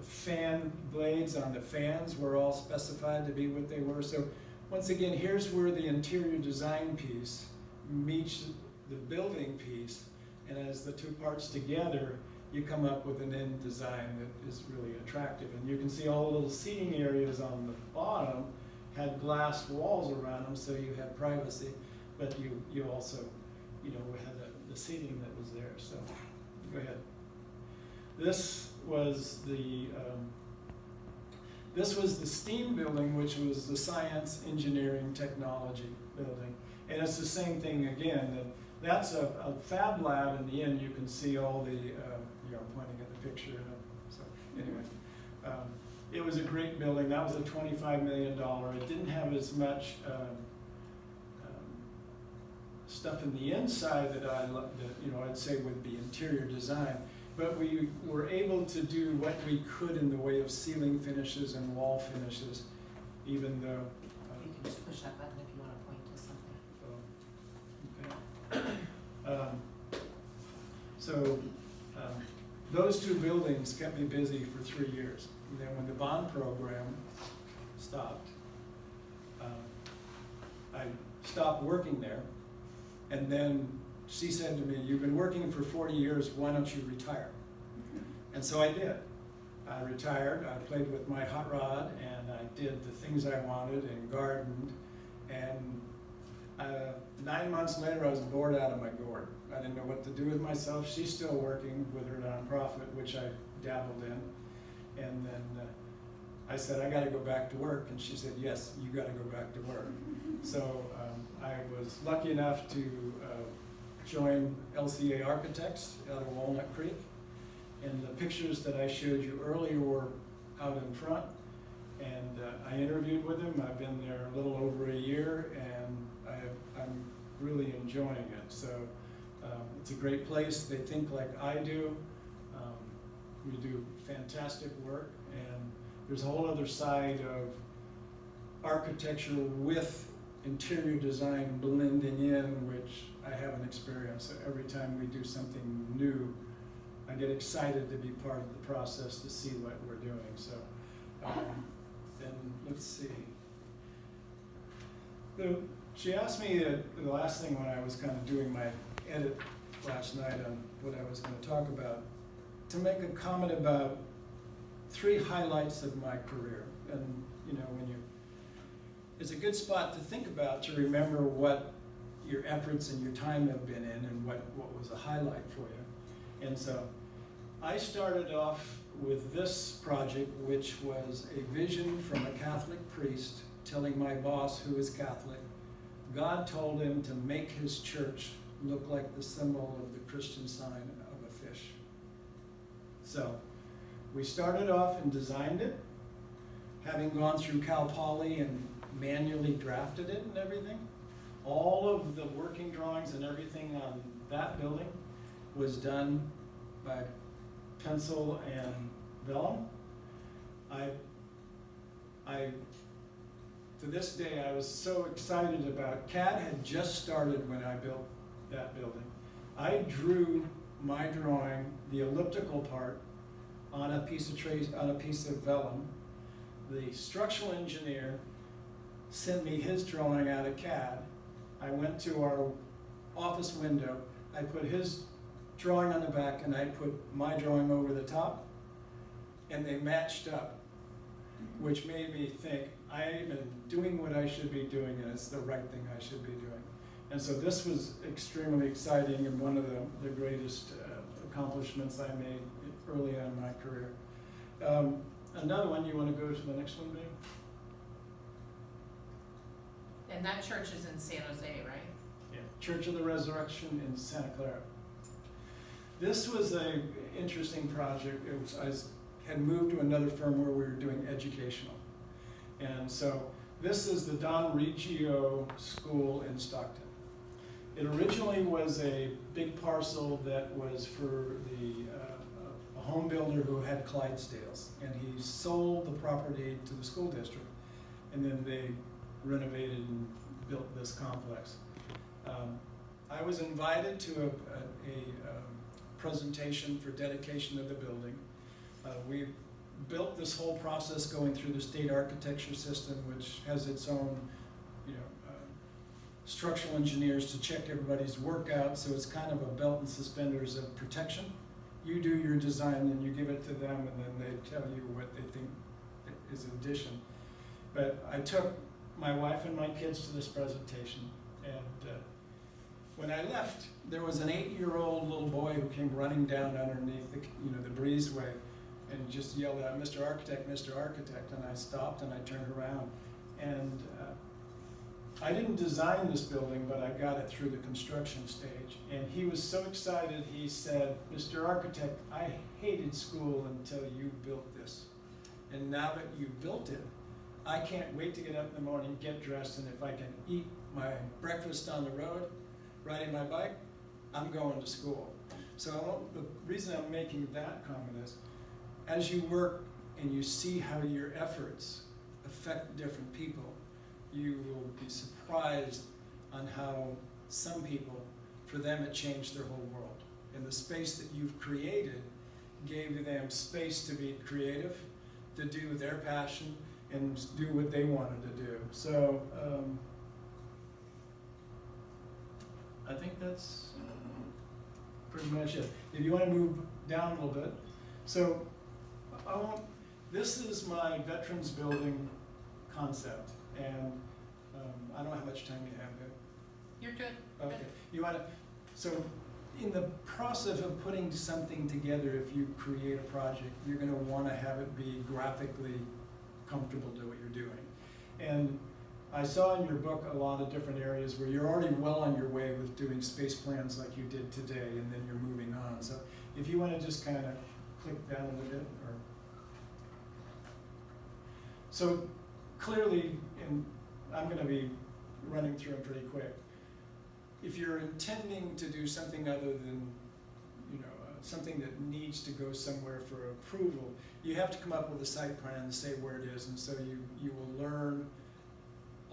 fan blades on the fans were all specified to be what they were. So once again, here's where the interior design piece meets the building piece, and as the two parts together, you come up with an end design that is really attractive. And you can see all the little seating areas on the bottom had glass walls around them, so you had privacy, but you also, you know, had the seating that was there. So, go ahead. This was the STEAM building, which was the science, engineering, technology building. And it's the same thing again. That's a fab lab. In the end, you can see all the, I'm pointing at the picture. So anyway, it was a great building. That was a $25 million. It didn't have as much stuff in the inside that I'd say would be interior design. But we were able to do what we could in the way of ceiling finishes and wall finishes, even though. You can just push that button if you want to point to something. Those two buildings kept me busy for 3 years. And then when the bond program stopped, I stopped working there. And then she said to me, "You've been working for 40 years, why don't you retire?" And so I did. I retired, I played with my hot rod, and I did the things I wanted and gardened. And 9 months later, I was bored out of my gourd. I didn't know what to do with myself. She's still working with her nonprofit, which I dabbled in. And then I said, "I gotta go back to work." And she said, "Yes, you gotta go back to work." So I was lucky enough to join LCA Architects out of Walnut Creek. And the pictures that I showed you earlier were out in front. And I interviewed with them. I've been there a little over a year, and I'm really enjoying it. So it's a great place. They think like I do. We do fantastic work, and there's a whole other side of architecture with interior design blending in, which I haven't experienced. So every time we do something new, I get excited to be part of the process to see what we're doing. So then let's see. She asked me the last thing when I was kind of doing my edit last night on what I was going to talk about, to make a comment about 3 highlights of my career. And it's a good spot to think about, to remember what your efforts and your time have been in and what was a highlight for you. And so I started off with this project, which was a vision from a Catholic priest telling my boss, who is Catholic, God told him to make his church look like the symbol of the Christian sign of a fish. So we started off and designed it, having gone through Cal Poly and manually drafted it and everything. All of the working drawings and everything on that building was done by pencil and vellum. To this day, I was so excited about, CAD had just started when I built that building. I drew my drawing, the elliptical part, on a piece of vellum. The structural engineer sent me his drawing out of CAD. I went to our office window, I put his drawing on the back, and I put my drawing over the top, and they matched up, which made me think, I'm doing what I should be doing, and it's the right thing I should be doing. And so this was extremely exciting, and one of the greatest accomplishments I made early on in my career. Another one, you want to go to the next one, babe? And that church is in San Jose, right? Yeah. Church of the Resurrection in Santa Clara. This was an interesting project. I had moved to another firm where we were doing educational. And so this is the Don Reggio School in Stockton. It originally was a big parcel that was for a home builder who had Clydesdales, and he sold the property to the school district, and then they renovated and built this complex. I was invited to a presentation for dedication of the building. We built this whole process going through the state architecture system, which has its own structural engineers to check everybody's work out, so it's kind of a belt and suspenders of protection. You do your design and you give it to them, and then they tell you what they think is addition. But I took my wife and my kids to this presentation, and when I left, there was an 8-year-old little boy who came running down underneath the breezeway and just yelled out, "Mr. Architect, Mr. Architect," and I stopped and I turned around, and I didn't design this building, but I got it through the construction stage. And he was so excited, he said, "Mr. Architect, I hated school until you built this. And now that you built it, I can't wait to get up in the morning, get dressed, and if I can eat my breakfast on the road, riding my bike, I'm going to school." So the reason I'm making that comment is, as you work and you see how your efforts affect different people, you will be surprised on how some people, for them it changed their whole world. And the space that you've created gave them space to be creative, to do their passion, and do what they wanted to do. So I think that's pretty much it. If you want to move down a little bit. So this is my veterans building concept. And I don't know how much time you have there. You're good. Okay. You want to, so in the process of putting something together, if you create a project, you're going to want to have it be graphically comfortable to what you're doing. And I saw in your book a lot of different areas where you're already well on your way with doing space plans like you did today, and then you're moving on. So if you want to just kind of click down a little bit, or so clearly, and I'm going to be running through them pretty quick. If you're intending to do something other than, something that needs to go somewhere for approval, you have to come up with a site plan to say where it is, and so you will learn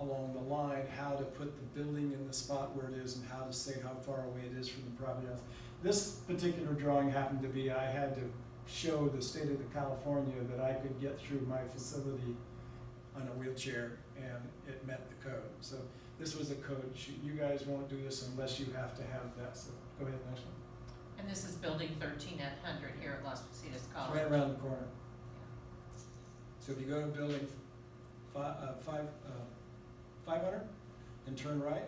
along the line how to put the building in the spot where it is and how to say how far away it is from the property else. This particular drawing happened to be, I had to show the state of California that I could get through my facility on a wheelchair, and it met the code. So this was a code. You guys won't do this unless you have to have that. So go ahead, next one. And this is building 1300 here at Las Positas It's College. right around the corner. So if you go to building 500 and turn right,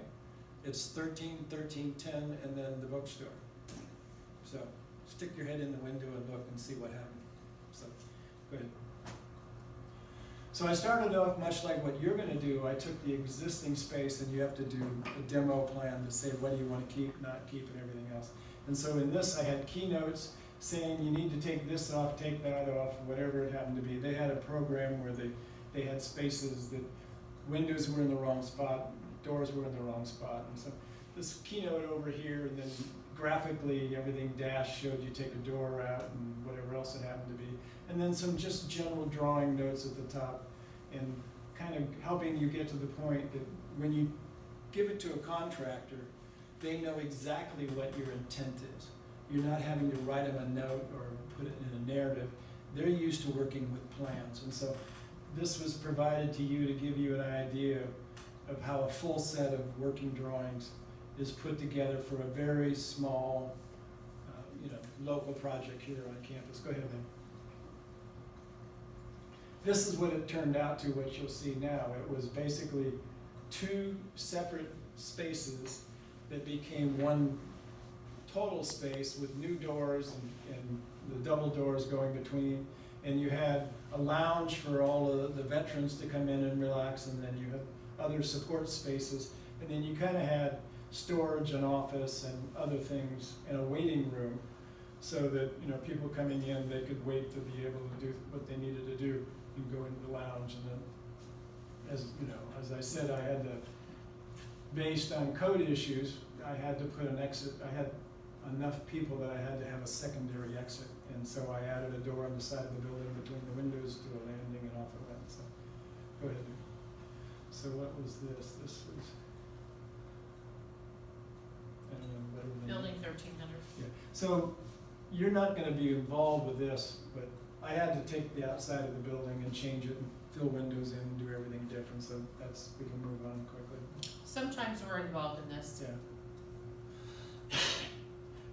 it's 1310, and then the bookstore. So stick your head in the window and look and see what happened. So go ahead. So I started off much like what you're going to do. I took the existing space, and you have to do a demo plan to say what do you want to keep, not keep, and everything else. And so in this, I had keynotes saying you need to take this off, take that off, whatever it happened to be. They had a program where they had spaces that windows were in the wrong spot, doors were in the wrong spot. And so this keynote over here, and then graphically everything dashed showed you take a door out and whatever else it happened to be. And then some just general drawing notes at the top, and kind of helping you get to the point that when you give it to a contractor, they know exactly what your intent is. You're not having to write them a note or put it in a narrative. They're used to working with plans. And so this was provided to you to give you an idea of how a full set of working drawings is put together for a very small, local project here on campus. Go ahead, man. This is what it turned out to, what you'll see now. It was basically two separate spaces that became one total space with new doors and the double doors going between. And you had a lounge for all of the veterans to come in and relax, and then you had other support spaces. And then you kind of had storage and office and other things and a waiting room, so that people coming in, they could wait to be able to do what they needed to do and go into the lounge. And then, as I said, I had to, based on code issues, I had to put an exit. I had enough people that I had to have a secondary exit, and so I added a door on the side of the building between the windows to a landing, and off it went. So go ahead. So what was this? This was, I don't know, whatever the name. Building 1300. Yeah. So you're not going to be involved with this, but I had to take the outside of the building and change it and fill windows in and do everything different, so we can move on quickly. Sometimes we're involved in this. Yeah.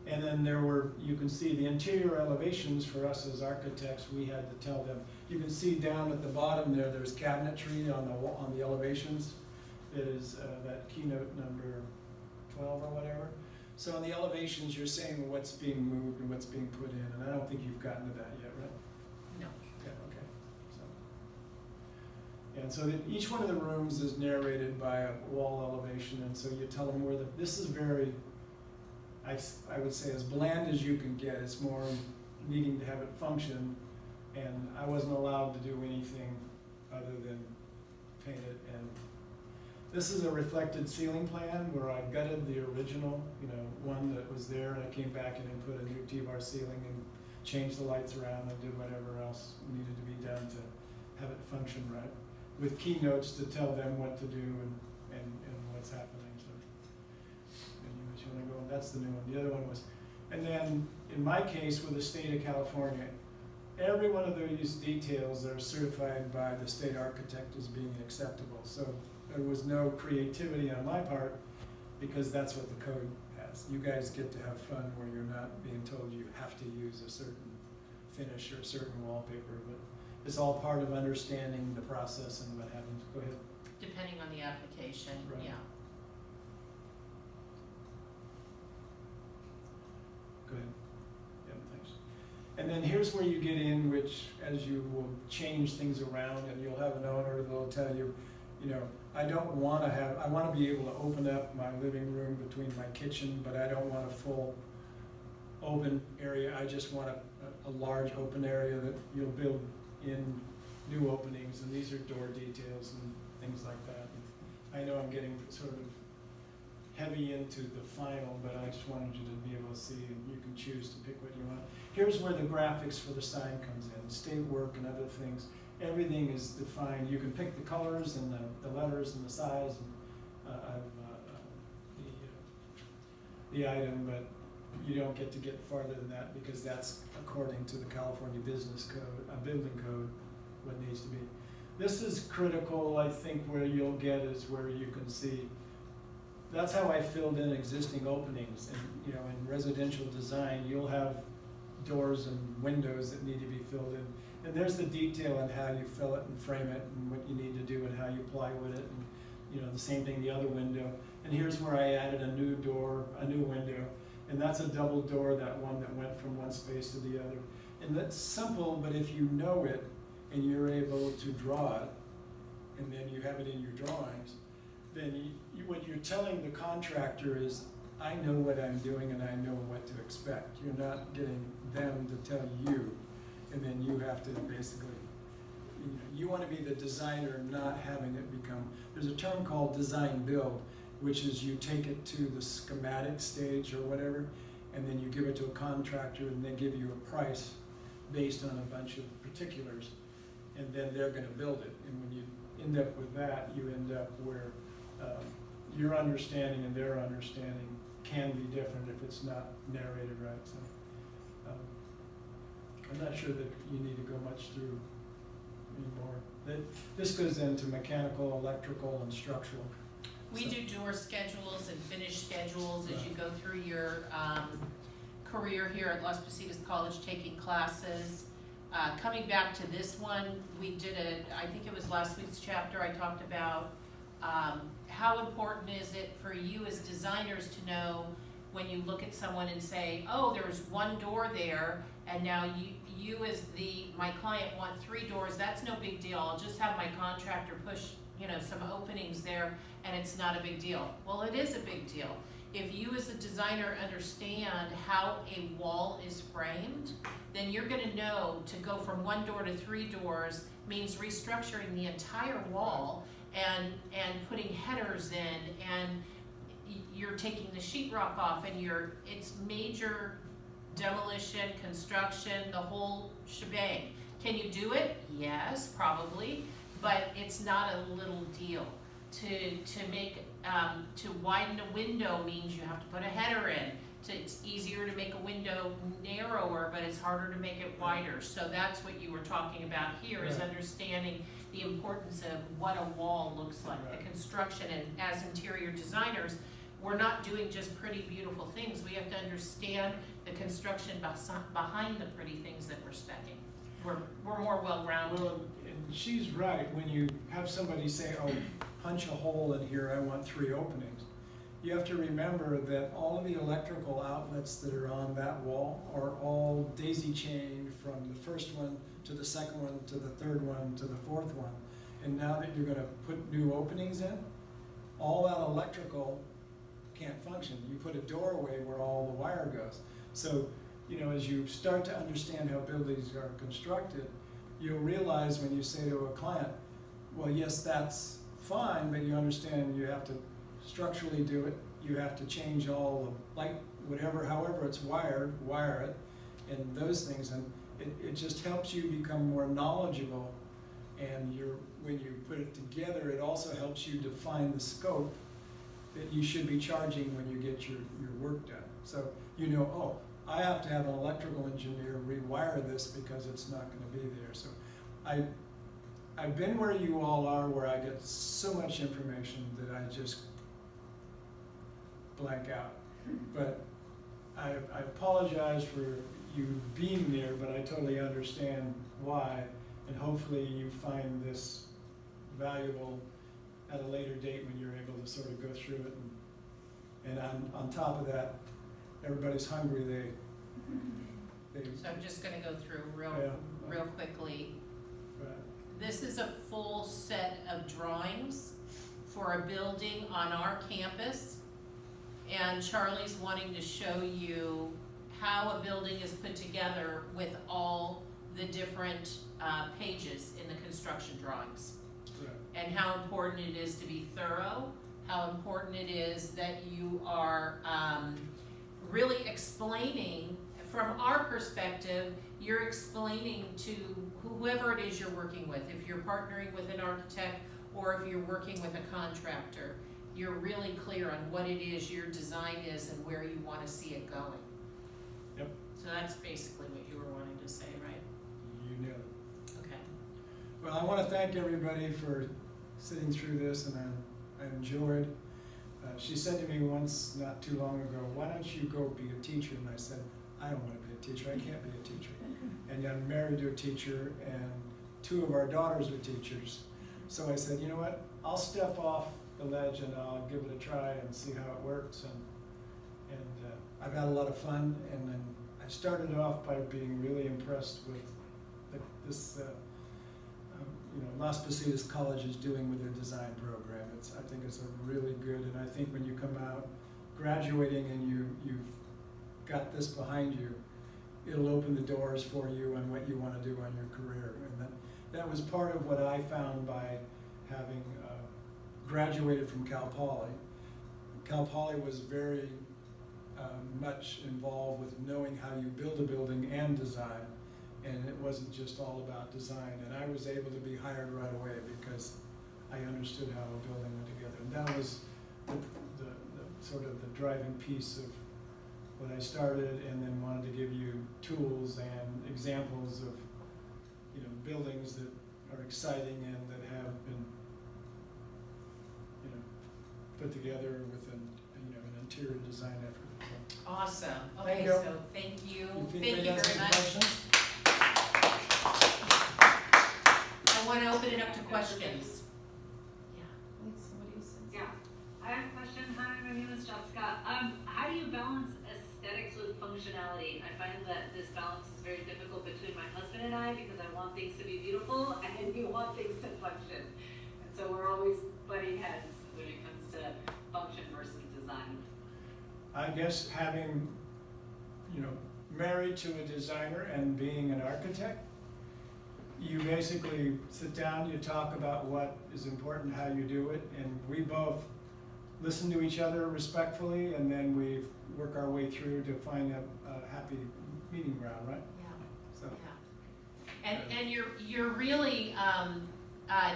And then you can see the interior elevations for us as architects, we had to tell them. You can see down at the bottom there's cabinetry on the elevations. It is that keynote number 12 or whatever. So on the elevations, you're saying what's being moved and what's being put in, and I don't think you've gotten to that yet, right? No. Yeah, okay. And so each one of the rooms is narrated by a wall elevation, and so you tell them where this is very, I would say, as bland as you can get. It's more needing to have it function, and I wasn't allowed to do anything other than paint it. And this is a reflected ceiling plan where I gutted the original, one that was there, and I came back in and put a new T-bar ceiling and changed the lights around and did whatever else needed to be done to have it function right, with keynotes to tell them what to do and what's happening. So, you want to go, that's the new one. The other one was, and then in my case with the state of California, every one of these details are certified by the state architect as being acceptable. So there was no creativity on my part because that's what the code has. You guys get to have fun where you're not being told you have to use a certain finish or a certain wallpaper, but it's all part of understanding the process and what happens. Go ahead. Depending on the application, Right. yeah. Go ahead. Yeah, thanks. And then here's where you get in, which as you will change things around and you'll have an owner that'll tell you, I want to be able to open up my living room between my kitchen, but I don't want a full open area. I just want a large open area that you'll build in new openings, and these are door details and things like that. And I know I'm getting sort of heavy into the final, but I just wanted you to be able to see, and you can choose to pick what you want. Here's where the graphics for the sign comes in, state work and other things. Everything is defined. You can pick the colors and the letters and the size of the item, but you don't get farther than that because that's according to the California Business Code, Building Code, what needs to be. This is critical, I think, where you'll get is where you can see. That's how I filled in existing openings. And in residential design, you'll have doors and windows that need to be filled in. And there's the detail on how you fill it and frame it and what you need to do and how you plywood it. And the same thing, the other window. And here's where I added a new door, a new window. And that's a double door, that one that went from one space to the other. And that's simple, but if you know it and you're able to draw it, and then you have it in your drawings, then what you're telling the contractor is, I know what I'm doing and I know what to expect. You're not getting them to tell you, and then you have to basically, you want to be the designer, not having it become, there's a term called design build, which is you take it to the schematic stage or whatever, and then you give it to a contractor and they give you a price based on a bunch of particulars, and then they're going to build it. And when you end up with that, you end up where your understanding and their understanding can be different if it's not narrated right. So I'm not sure that you need to go much through anymore. This goes into mechanical, electrical, and structural. We do door schedules and finish schedules as you go through your career here at Las Positas College taking classes. Coming back to this one, we did I think it was last week's chapter, I talked about how important is it for you as designers to know when you look at someone and say, oh, there's one door there, and now you as my client want 3 doors, that's no big deal. I'll just have my contractor push some openings there, and it's not a big deal. Well, it is a big deal. If you as a designer understand how a wall is framed, then you're going to know to go from 1 door to 3 doors means restructuring the entire wall and putting headers in, and you're taking the sheetrock off, and it's major demolition, construction, the whole shebang. Can you do it? Yes, probably, but it's not a little deal. To widen a window means you have to put a header in. It's easier to make a window narrower, but it's harder to make it wider. So that's what you were talking about here, is understanding the importance of what a wall looks like, the construction, and as interior designers, we're not doing just pretty, beautiful things. We have to understand the construction behind the pretty things that we're specking. We're more well-rounded. Well, and she's right, when you have somebody say, oh, punch a hole in here, I want 3 openings. You have to remember that all of the electrical outlets that are on that wall are all daisy-chained from the first one to the second one to the third one to the fourth one. And now that you're gonna put new openings in, all that electrical can't function. You put a doorway where all the wire goes. So, you know, as you start to understand how buildings are constructed, you'll realize when you say to a client, well, yes, that's fine, but you understand you have to structurally do it. You have to change all the light, whatever, however it's wired, wire it, and those things. And it just helps you become more knowledgeable. And when you put it together, it also helps you define the scope that you should be charging when you get your work done. So you know, oh, I have to have an electrical engineer rewire this because it's not going to be there. So I've been where you all are, where I get so much information that I just blank out. But I apologize for you being there, but I totally understand why, and hopefully you find this valuable at a later date when you're able to sort of go through it. And on top of that, everybody's hungry. So I'm just gonna go through real quickly. Right. This is a full set of drawings for a building on our campus. And Charlie's wanting to show you how a building is put together with all the different pages in the construction drawings. Right. And how important it is to be thorough, how important it is that you are really explaining, from our perspective, you're explaining to whoever it is you're working with. If you're partnering with an architect or if you're working with a contractor, you're really clear on what it is your design is and where you want to see it going. Yep. So that's basically what you were wanting to say, right? You knew it. Okay. Well, I want to thank everybody for sitting through this, and I enjoyed. She said to me once, not too long ago, why don't you go be a teacher? And I said, I don't want to be a teacher. I can't be a teacher. And I'm married to a teacher, and 2 of our daughters are teachers. So I said, you know what? I'll step off the ledge and I'll give it a try and see how it works. And I've had a lot of fun. And then I started off by being really impressed with this. Las Positas College is doing with their design program. I think it's a really good, and I think when you come out graduating and you've got this behind you, it'll open the doors for you on what you want to do on your career. And that was part of what I found by having graduated from Cal Poly. Cal Poly was very much involved with knowing how you build a building and design. And it wasn't just all about design. And I was able to be hired right away because I understood how a building went together. And that was the sort of the driving piece of what I started, and then wanted to give you tools and examples of buildings that are exciting and that have been put together with an interior design effort. So, awesome. Okay, thank you. So thank you. Thank you very much. Questions? I want to open it up to questions. Yeah, I have a question. Hi, my name is Jessica. How do you balance aesthetics with functionality? I find that this balance is very difficult between my husband and I because I want things to be beautiful and we want things to function. And so we're always butting heads when it comes to function versus design. I guess having, married to a designer and being an architect, you basically sit down, you talk about what is important, how you do it, and we both listen to each other respectfully, and then we work our way through to find a happy meeting ground, right? Yeah. So. Yeah. And you're really,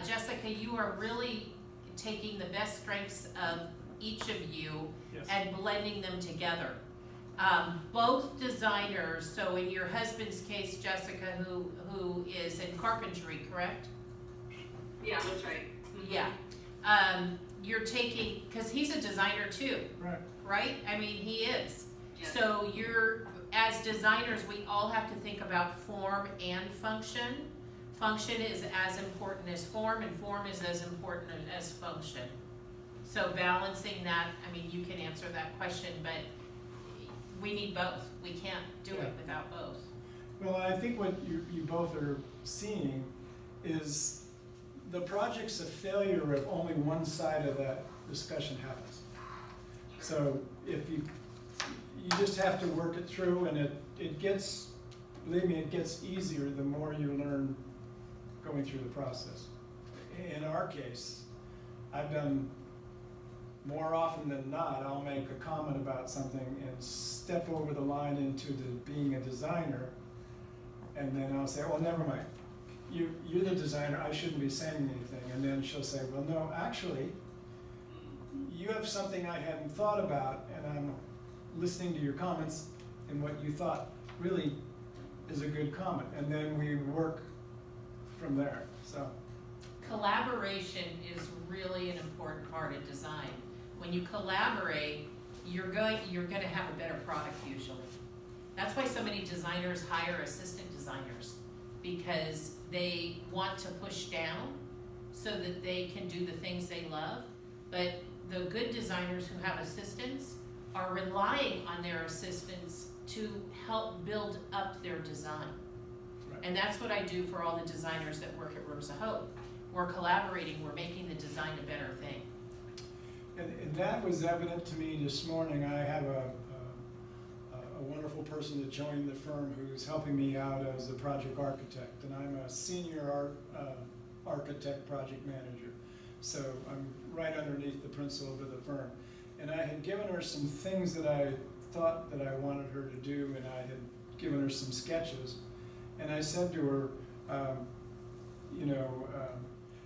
Jessica, you are really taking the best strengths of each of you Yes. and blending them together. Both designers, so in your husband's case, Jessica, who is in carpentry, correct? Yeah, that's right. Mhm. Yeah. You're taking, because he's a designer too, Right. right? I mean, he is. Yes. So as designers, we all have to think about form and function. Function is as important as form, and form is as important as function. So balancing that, I mean, you can answer that question, but we need both. We can't do Yeah. it without both. Well, I think what you both are seeing is the project's a failure if only one side of that discussion happens. So if you just have to work it through, and it gets, believe me, it gets easier the more you learn going through the process. In our case, I've done more often than not, I'll make a comment about something and step over the line into being a designer, and then I'll say, well, never mind. You're the designer, I shouldn't be saying anything. And then she'll say, well, no, actually, you have something I hadn't thought about, and I'm listening to your comments, and what you thought really is a good comment. And then we work from there, so. Collaboration is really an important part of design. When you collaborate, you're going to have a better product usually. That's why so many designers hire assistant designers, because they want to push down so that they can do the things they love. But the good designers who have assistants are relying on their assistants to help build up their design. Right. And that's what I do for all the designers that work at Rooms of Hope. We're collaborating, we're making the design a better thing. And that was evident to me this morning. I have a wonderful person that joined the firm who's helping me out as a project architect, and I'm a senior architect project manager. So I'm right underneath the principal of the firm. And I had given her some things that I thought that I wanted her to do, and I had given her some sketches. And I said to her,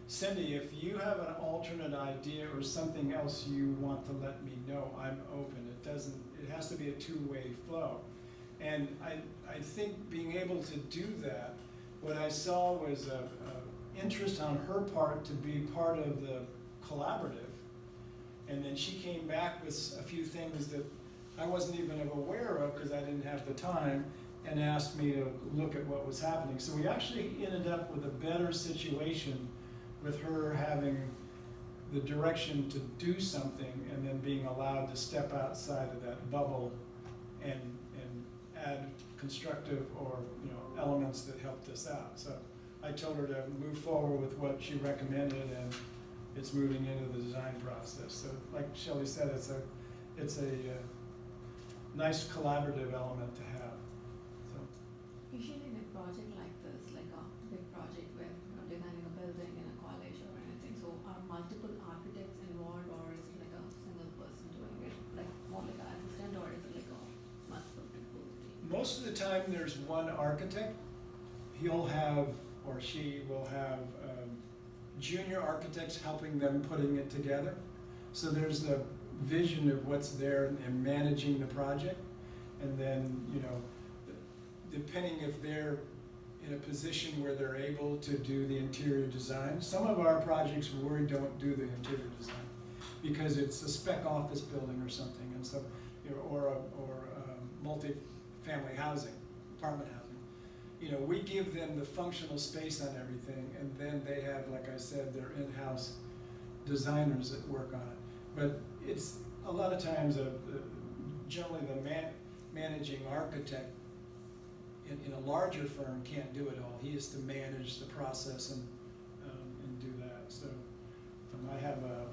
Cindy, if you have an alternate idea or something else you want to let me know, I'm open. It has to be a two-way flow. And I think being able to do that, what I saw was a interest on her part to be part of the collaborative. And then she came back with a few things that I wasn't even aware of because I didn't have the time, and asked me to look at what was happening. So we actually ended up with a better situation with her having the direction to do something and then being allowed to step outside of that bubble and add constructive or elements that helped us out. So I told her to move forward with what she recommended, and it's moving into the design process. So like Shelley said, it's a nice collaborative element to have. So. Usually in a project like this, like a big project where you're designing a building in a college or anything, so are multiple architects involved, or is it like a single person doing it, like more like an assistant, or is it like a multiple people team? Most of the time there's one architect. He'll have, or she will have, junior architects helping them putting it together. So there's the vision of what's there and managing the project. And then, depending if they're in a position where they're able to do the interior design. Some of our projects we don't do the interior design because it's a spec office building or something, and so, or multi-family housing, apartment housing. We give them the functional space on everything, and then they have, like I said, their in-house designers that work on it. But it's a lot of times, generally the managing architect in a larger firm can't do it all. He has to manage the process and do that. So I have a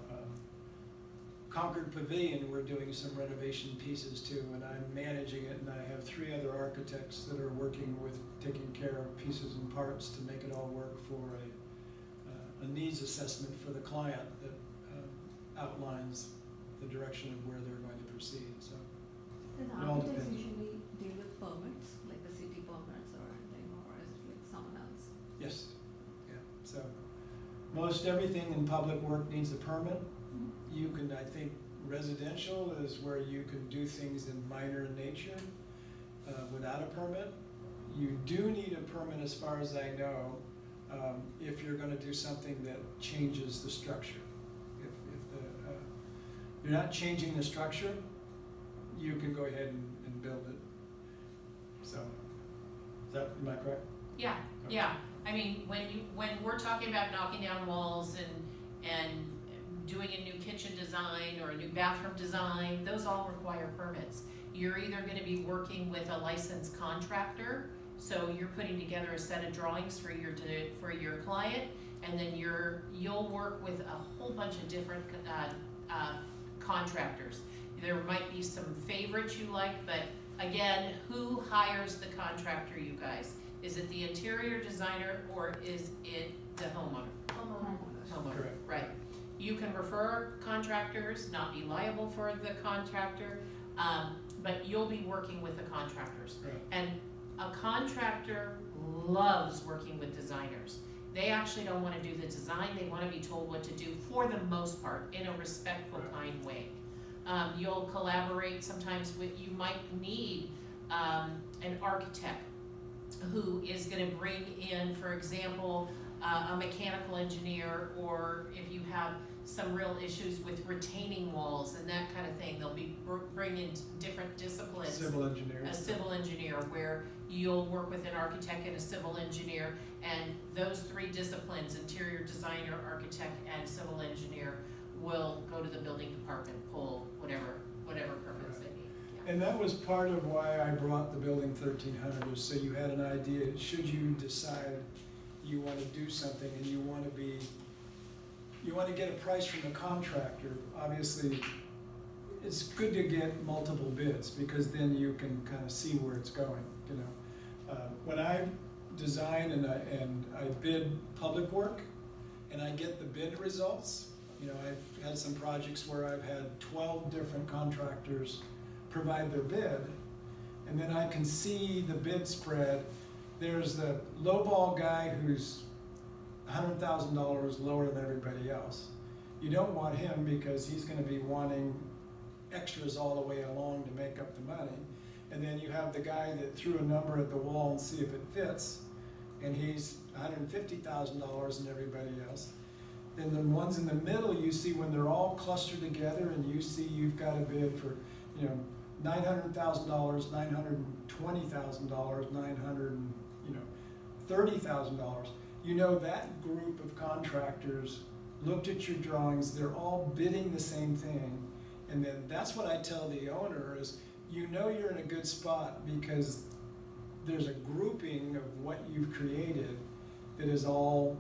Concord Pavilion. We're doing some renovation pieces too, and I'm managing it, and I have 3 other architects that are working with taking care of pieces and parts to make it all work for a needs assessment for the client that outlines the direction of where they're going to proceed. So Does it all architects depends. usually deal with permits, like the city permits or anything, or is it like someone else? Yes, yeah. So most everything in public work needs a permit. You can, I think, residential is where you can do things in minor nature without a permit. You do need a permit, as far as I know, if you're gonna do something that changes the structure. If you're not changing the structure, you can go ahead and build it. So, am I correct? Yeah, Okay. yeah. I mean, when we're talking about knocking down walls and doing a new kitchen design or a new bathroom design, those all require permits. You're either gonna be working with a licensed contractor, so you're putting together a set of drawings for your client, and then you'll work with a whole bunch of different contractors. There might be some favorites you like, but again, who hires the contractor, you guys? Is it the interior designer or is it the homeowner? Homeowner, Correct. right. You can refer contractors, not be liable for the contractor, but you'll be working with the contractors. Right. And a contractor loves working with designers. They actually don't wanna do the design, they wanna be told what to do for the most part, in a respectful, Right. kind way. You'll collaborate sometimes you might need, an architect who is gonna bring in, for example, a mechanical engineer, or if you have some real issues with retaining walls and that kind of thing, they'll be bringing different disciplines. Civil engineers. A civil engineer, where you'll work with an architect and a civil engineer, and those three disciplines, interior designer, architect, and civil engineer, will go to the building department, pull whatever permits they need. Yeah. And that was part of why I brought the building 1300, is so you had an idea, should you decide you wanna do something and you wanna get a price from the contractor. Obviously, it's good to get multiple bids, because then you can kinda see where it's going, you know. When I design and I bid public work, and I get the bid results, you know, I've had some projects where I've had 12 different contractors provide their bid, and then I can see the bid spread. There's the lowball guy who's $100,000 lower than everybody else. You don't want him, because he's gonna be wanting extras all the way along to make up the money. And then you have the guy that threw a number at the wall and see if it fits, and he's $150,000 than everybody else. Then the ones in the middle, you see when they're all clustered together, and you see you've got a bid for, you know, $900,000, $920,000, $30,000. You know, that group of contractors looked at your drawings, they're all bidding the same thing. And then that's what I tell the owner is, you know you're in a good spot, because there's a grouping of what you've created that is all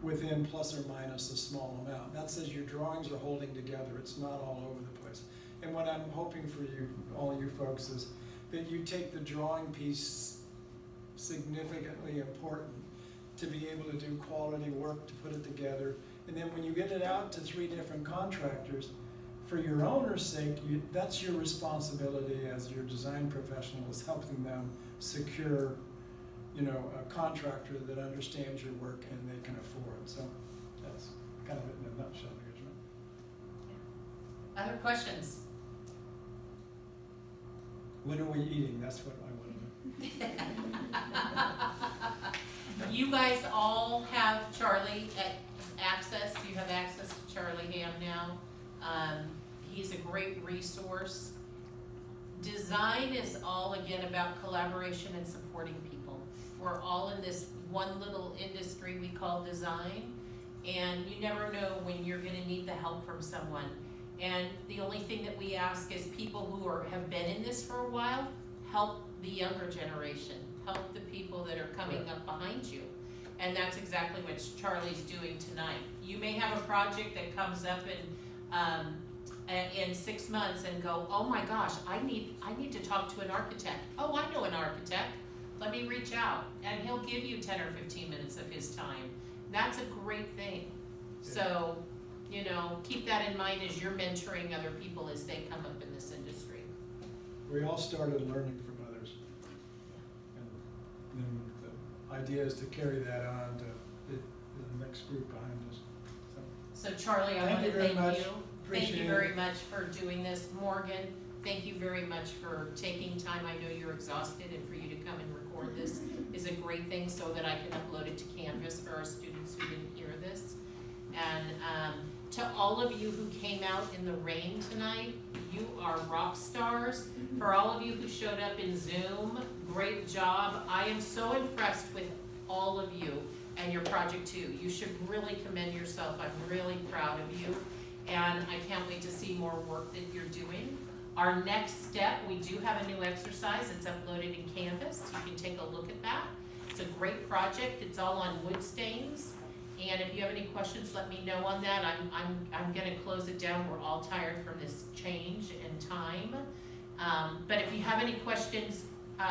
within plus or minus a small amount. That says your drawings are holding together, it's not all over the place. And what I'm hoping for you, all you folks, is that you take the drawing piece significantly important to be able to do quality work, to put it together. And then when you get it out to 3 different contractors, for your owner's sake, that's your responsibility as your design professional, is helping them secure, you know, a contractor that understands your work and they can afford. So that's kind of it in a nutshell, isn't it? Other questions? When are we eating? That's what I want to know. You guys all have Charlie access, you have access to Charlie Ham now. He's a great resource. Design is all, again, about collaboration and supporting people. We're all in this one little industry we call design, and you never know when you're gonna need the help from someone. And the only thing that we ask is people who have been in this for a while, help the younger generation, help the people that are coming up behind you. And that's exactly what Charlie's doing tonight. You may have a project that comes up in 6 months and go, oh my gosh, I need to talk to an architect. Oh, I know an architect, let me reach out. And he'll give you 10 or 15 minutes of his time. That's a great thing. So, you know, keep that in mind as you're mentoring other people as they come up in this industry. We all started learning from others. And then the idea is to carry that on to the next group behind us. So Charlie, I Thank want you to very thank much. you. Thank Appreciate you it. very much for doing this. Morgan, thank you very much for taking time. I know you're exhausted, and for you to come and record this. is a great thing so that I can upload it to Canvas for our students who didn't hear this. And to all of you who came out in the rain tonight, you are rock stars. For all of you who showed up in Zoom, great job. I am so impressed with all of you and your project too. You should really commend yourself. I'm really proud of you. And I can't wait to see more work that you're doing. Our next step, we do have a new exercise. It's uploaded in Canvas. You can take a look at that. It's a great project. It's all on wood stains. And if you have any questions, let me know on that. I'm gonna close it down. We're all tired from this change in time. But if you have any questions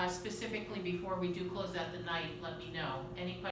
specifically before we do close out the night, let me know. Any questions?